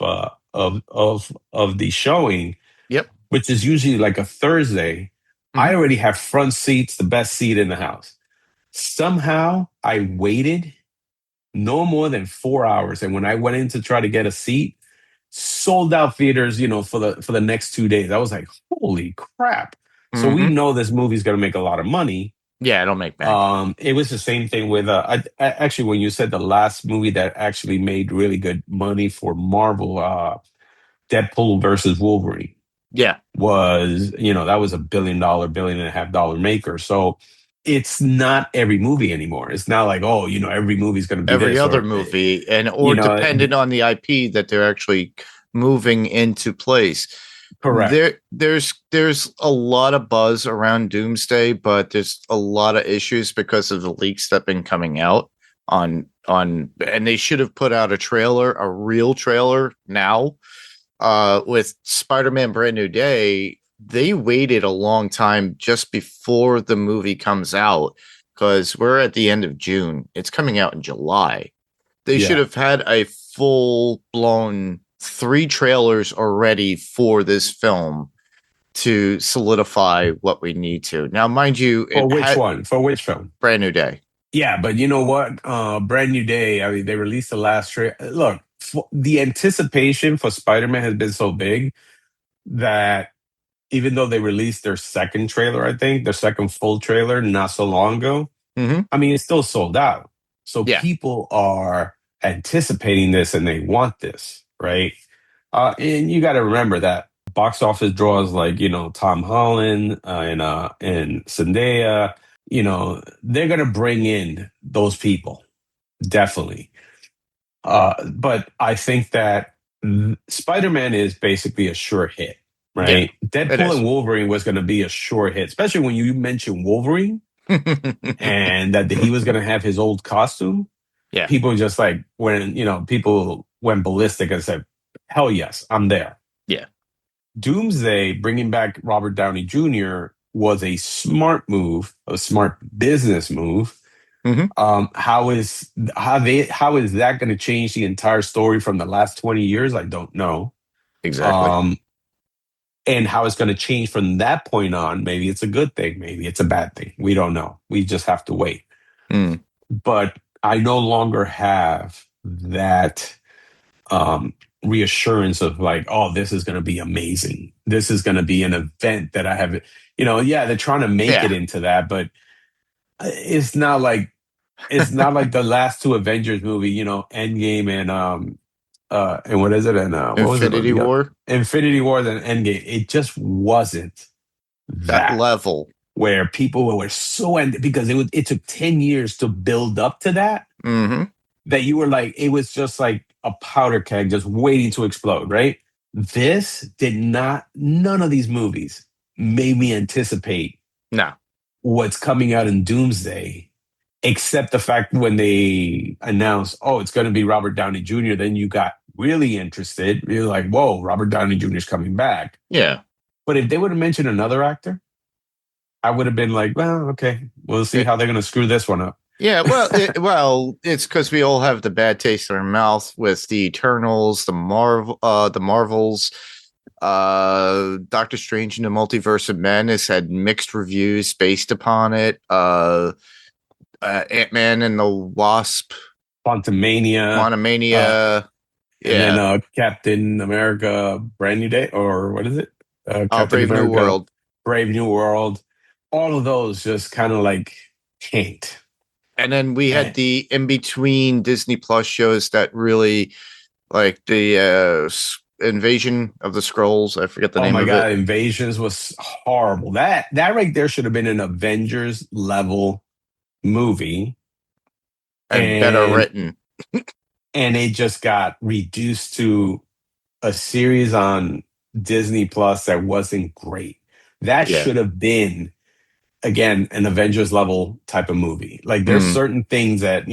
of the showing, Yep. which is usually like a Thursday, I Mhm. already have front seats, the best seat in the house. Somehow I waited no more than 4 hours. And when I went in to try to get a seat, sold out theaters, for the next 2 days. I was like, holy crap. So we Mhm. know this movie's gonna make a lot of money. Yeah, it'll make bank. It was the same thing with actually when you said the last movie that actually made really good money for Marvel, Deadpool versus Wolverine Yeah. was, that was $1 billion, $1.5 billion maker. So it's not every movie anymore. It's not like, oh, every movie's going to be Every this other or, movie, and you or know, dependent on the IP that they're actually moving into place. correct. There's a lot of buzz around Doomsday, but there's a lot of issues because of the leaks that have been coming out and they should have put out a real trailer now. With Spider-Man Brand New Day, they waited a long time just before the movie comes out because we're at the end of June. It's coming out in July. They should Yeah. have had a full-blown 3 trailers already for this film to solidify what we need to. Now, mind you, For it which had one? For which film? Brand New Day. Yeah, but you know what? Brand New Day. I mean, they released the last trailer. Look, the anticipation for Spider-Man has been so big that even though they released their second trailer, I think their second full trailer not so long ago, Mm-hmm. I mean, it's still sold out. So Yeah. people are anticipating this and they want this, right? And you got to remember that box office draws like, Tom Holland and Zendaya, they're going to bring in those people, definitely. But I think that Spider-Man is basically a sure hit, Yeah, right? Deadpool and Wolverine was going to be a sure hit, especially when you mentioned Wolverine and that he was going to have his old costume. Yeah. People just like people went ballistic and said, "Hell yes, I'm there." Yeah. Doomsday, bringing back Robert Downey Jr. was a smart move, a smart business move. Mhm. How is that going to change the entire story from the last 20 years? I don't know. Exactly. And how it's going to change from that point on. Maybe it's a good thing. Maybe it's a bad thing. We don't know. We just have to wait. Mm. But I no longer have that reassurance of like, oh, this is going to be amazing. This is going to be an event that I have. Yeah, they're trying to make it into that, but it's not like the last two Avengers movie. Endgame and what is it? And what was it? Infinity War. Infinity War and Endgame. It just wasn't That level. where people were so because it took 10 years to build up to that. Mm-hmm. That you were like, it was just like a powder keg just waiting to explode, right? This did not, none of these movies made me anticipate what's coming out in Doomsday, except the fact when they announced, oh, it's going to be Robert Downey Jr., then you got really interested. You're like, whoa, Robert Downey Jr. is coming back. Yeah. But if they would have mentioned another actor, I would have been like, well, okay, we'll see how they're going to screw this one up. Yeah, well, it's because we all have the bad taste in our mouth with the Eternals, the Marvels, Doctor Strange in the Multiverse of Madness had mixed reviews based upon it. Ant-Man and the Wasp, Quantumania, and then Captain America, Brand New Day, or what is it? Captain Brave America, New World, Brave New World. All of those just kind of like tanked. And then we had the in-between Disney Plus shows that really, like the Invasion of the Skrulls. I forget the name of it. Oh my God, Invasions was horrible. That right there should have been an Avengers level movie. And better written. And it just got reduced to a series on Disney Plus that wasn't great. That should have been, again, an Avengers level type of movie. Like there's certain things that,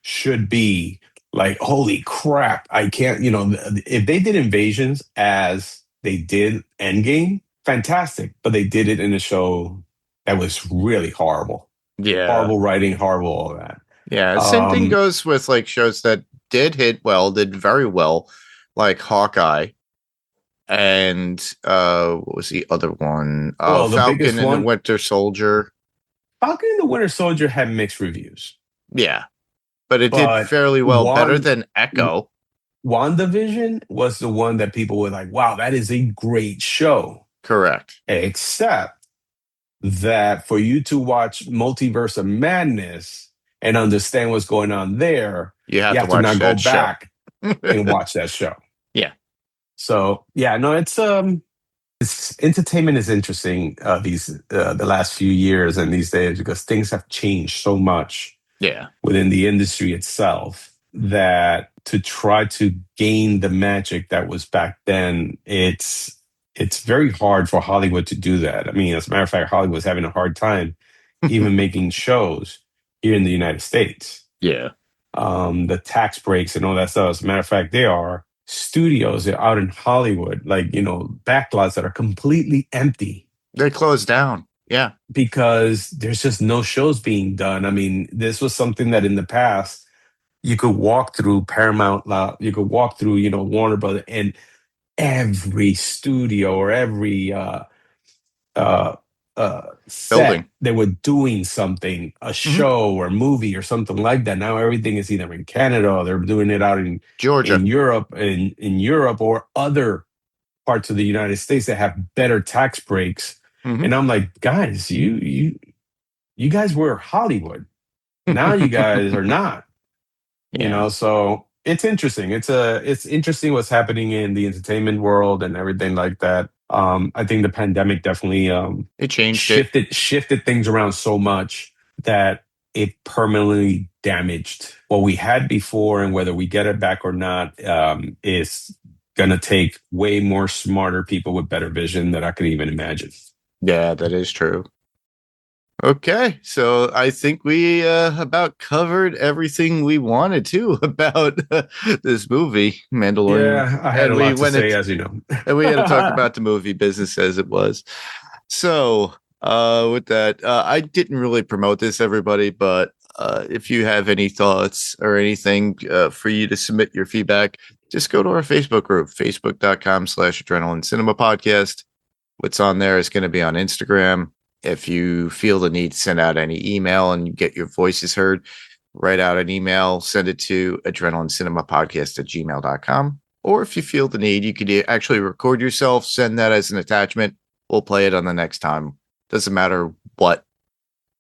should be like, holy crap, I can't, if they did Invasions as they did Endgame, fantastic. But they did it in a show that was really horrible. Yeah. Horrible writing, horrible all of that. Yeah. Same thing goes with like shows that did very well, like Hawkeye and what was the other one? Well, the Falcon biggest and the one, Winter Soldier. Falcon and the Winter Soldier had mixed reviews, Yeah, but it did but fairly well, better than Echo. WandaVision was the one that people were like, wow, that is a great show. Correct. Except that for you to watch Multiverse of Madness and understand what's going on there, You have to to watch now go that show. back and watch that show. Yeah. So yeah, no, it's entertainment is interesting the last few years and these days because things have changed so much Yeah. within the industry itself that to try to gain the magic that was back then, it's very hard for Hollywood to do that. I mean, as a matter of fact, Hollywood was having a hard time even making shows here in the United States. Yeah. The tax breaks and all that stuff. As a matter of fact, there are studios out in Hollywood, like, backlots that are completely empty. They closed down. Yeah. Because there's just no shows being done. I mean, this was something that in the past you could walk through Paramount, you could walk through, Warner Brothers, and every studio or every set, Building. they were doing something, a show or movie or something like that. Now everything is either in Canada or they're doing it out in Georgia, in Europe or other parts of the United States that have better tax breaks. And I'm like, guys, you guys were Hollywood. Now you guys are not. So it's interesting. It's interesting what's happening in the entertainment world and everything like that. I think the pandemic definitely it changed shifted things around so much that it permanently damaged what we had before, and whether we get it back or not is gonna take way more smarter people with better vision than I could even imagine. Yeah, that is true. Okay, so I think we about covered everything we wanted to about this movie, Mandalorian. Yeah, I had a lot to say, as you know. And we had to talk about the movie business as it was. So, with that, I didn't really promote this, everybody, but if you have any thoughts or anything for you to submit your feedback, just go to our Facebook group, facebook.com/Adrenaline Cinema Podcast. What's on there is going to be on Instagram. If you feel the need to send out any email and you get your voices heard, write out an email, send it to adrenalincinemapodcast@gmail.com. Or if you feel the need, you could actually record yourself, send that as an attachment. We'll play it on the next time. Doesn't matter what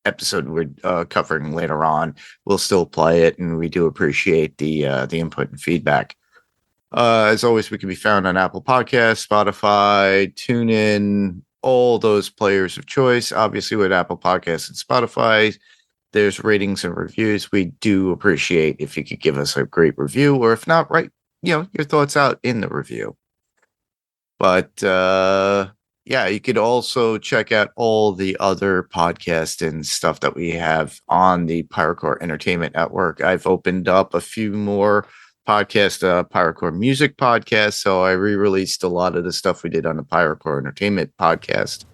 episode we're covering later on. We'll still play it, and we do appreciate the input and feedback. As always, we can be found on Apple Podcasts, Spotify, TuneIn, all those players of choice. Obviously, with Apple Podcasts and Spotify, there's ratings and reviews. We do appreciate if you could give us a great review, or if not, write your thoughts out in the review. But yeah, you could also check out all the other podcasts and stuff that we have on the Pyrocore Entertainment Network. I've opened up a few more podcast, Pyrocore Music Podcast. So I re-released a lot of the stuff we did on the Pyrocore Entertainment Podcast.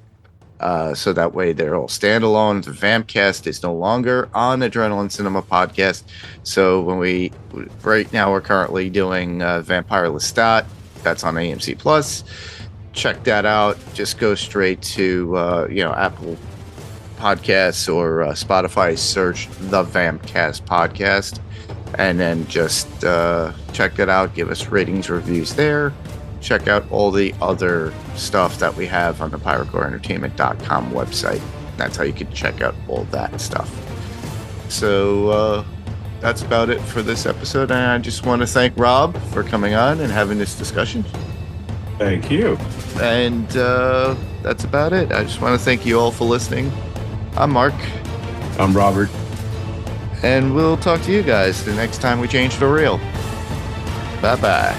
So that way they're all standalone. The Vampcast is no longer on Adrenaline Cinema Podcast. So right now we're currently doing Vampire Lestat. That's on AMC Plus. Check that out. Just go straight to Apple Podcasts or Spotify. Search the Vampcast Podcast. And then just check it out. Give us ratings, reviews there. Check out all the other stuff that we have on the PyrocoreEntertainment.com website. That's how you can check out all that stuff. So that's about it for this episode. And I just want to thank Rob for coming on and having this discussion. Thank you. And that's about it. I just want to thank you all for listening. I'm Mark. I'm Robert. And we'll talk to you guys the next time we change the reel. Bye-bye.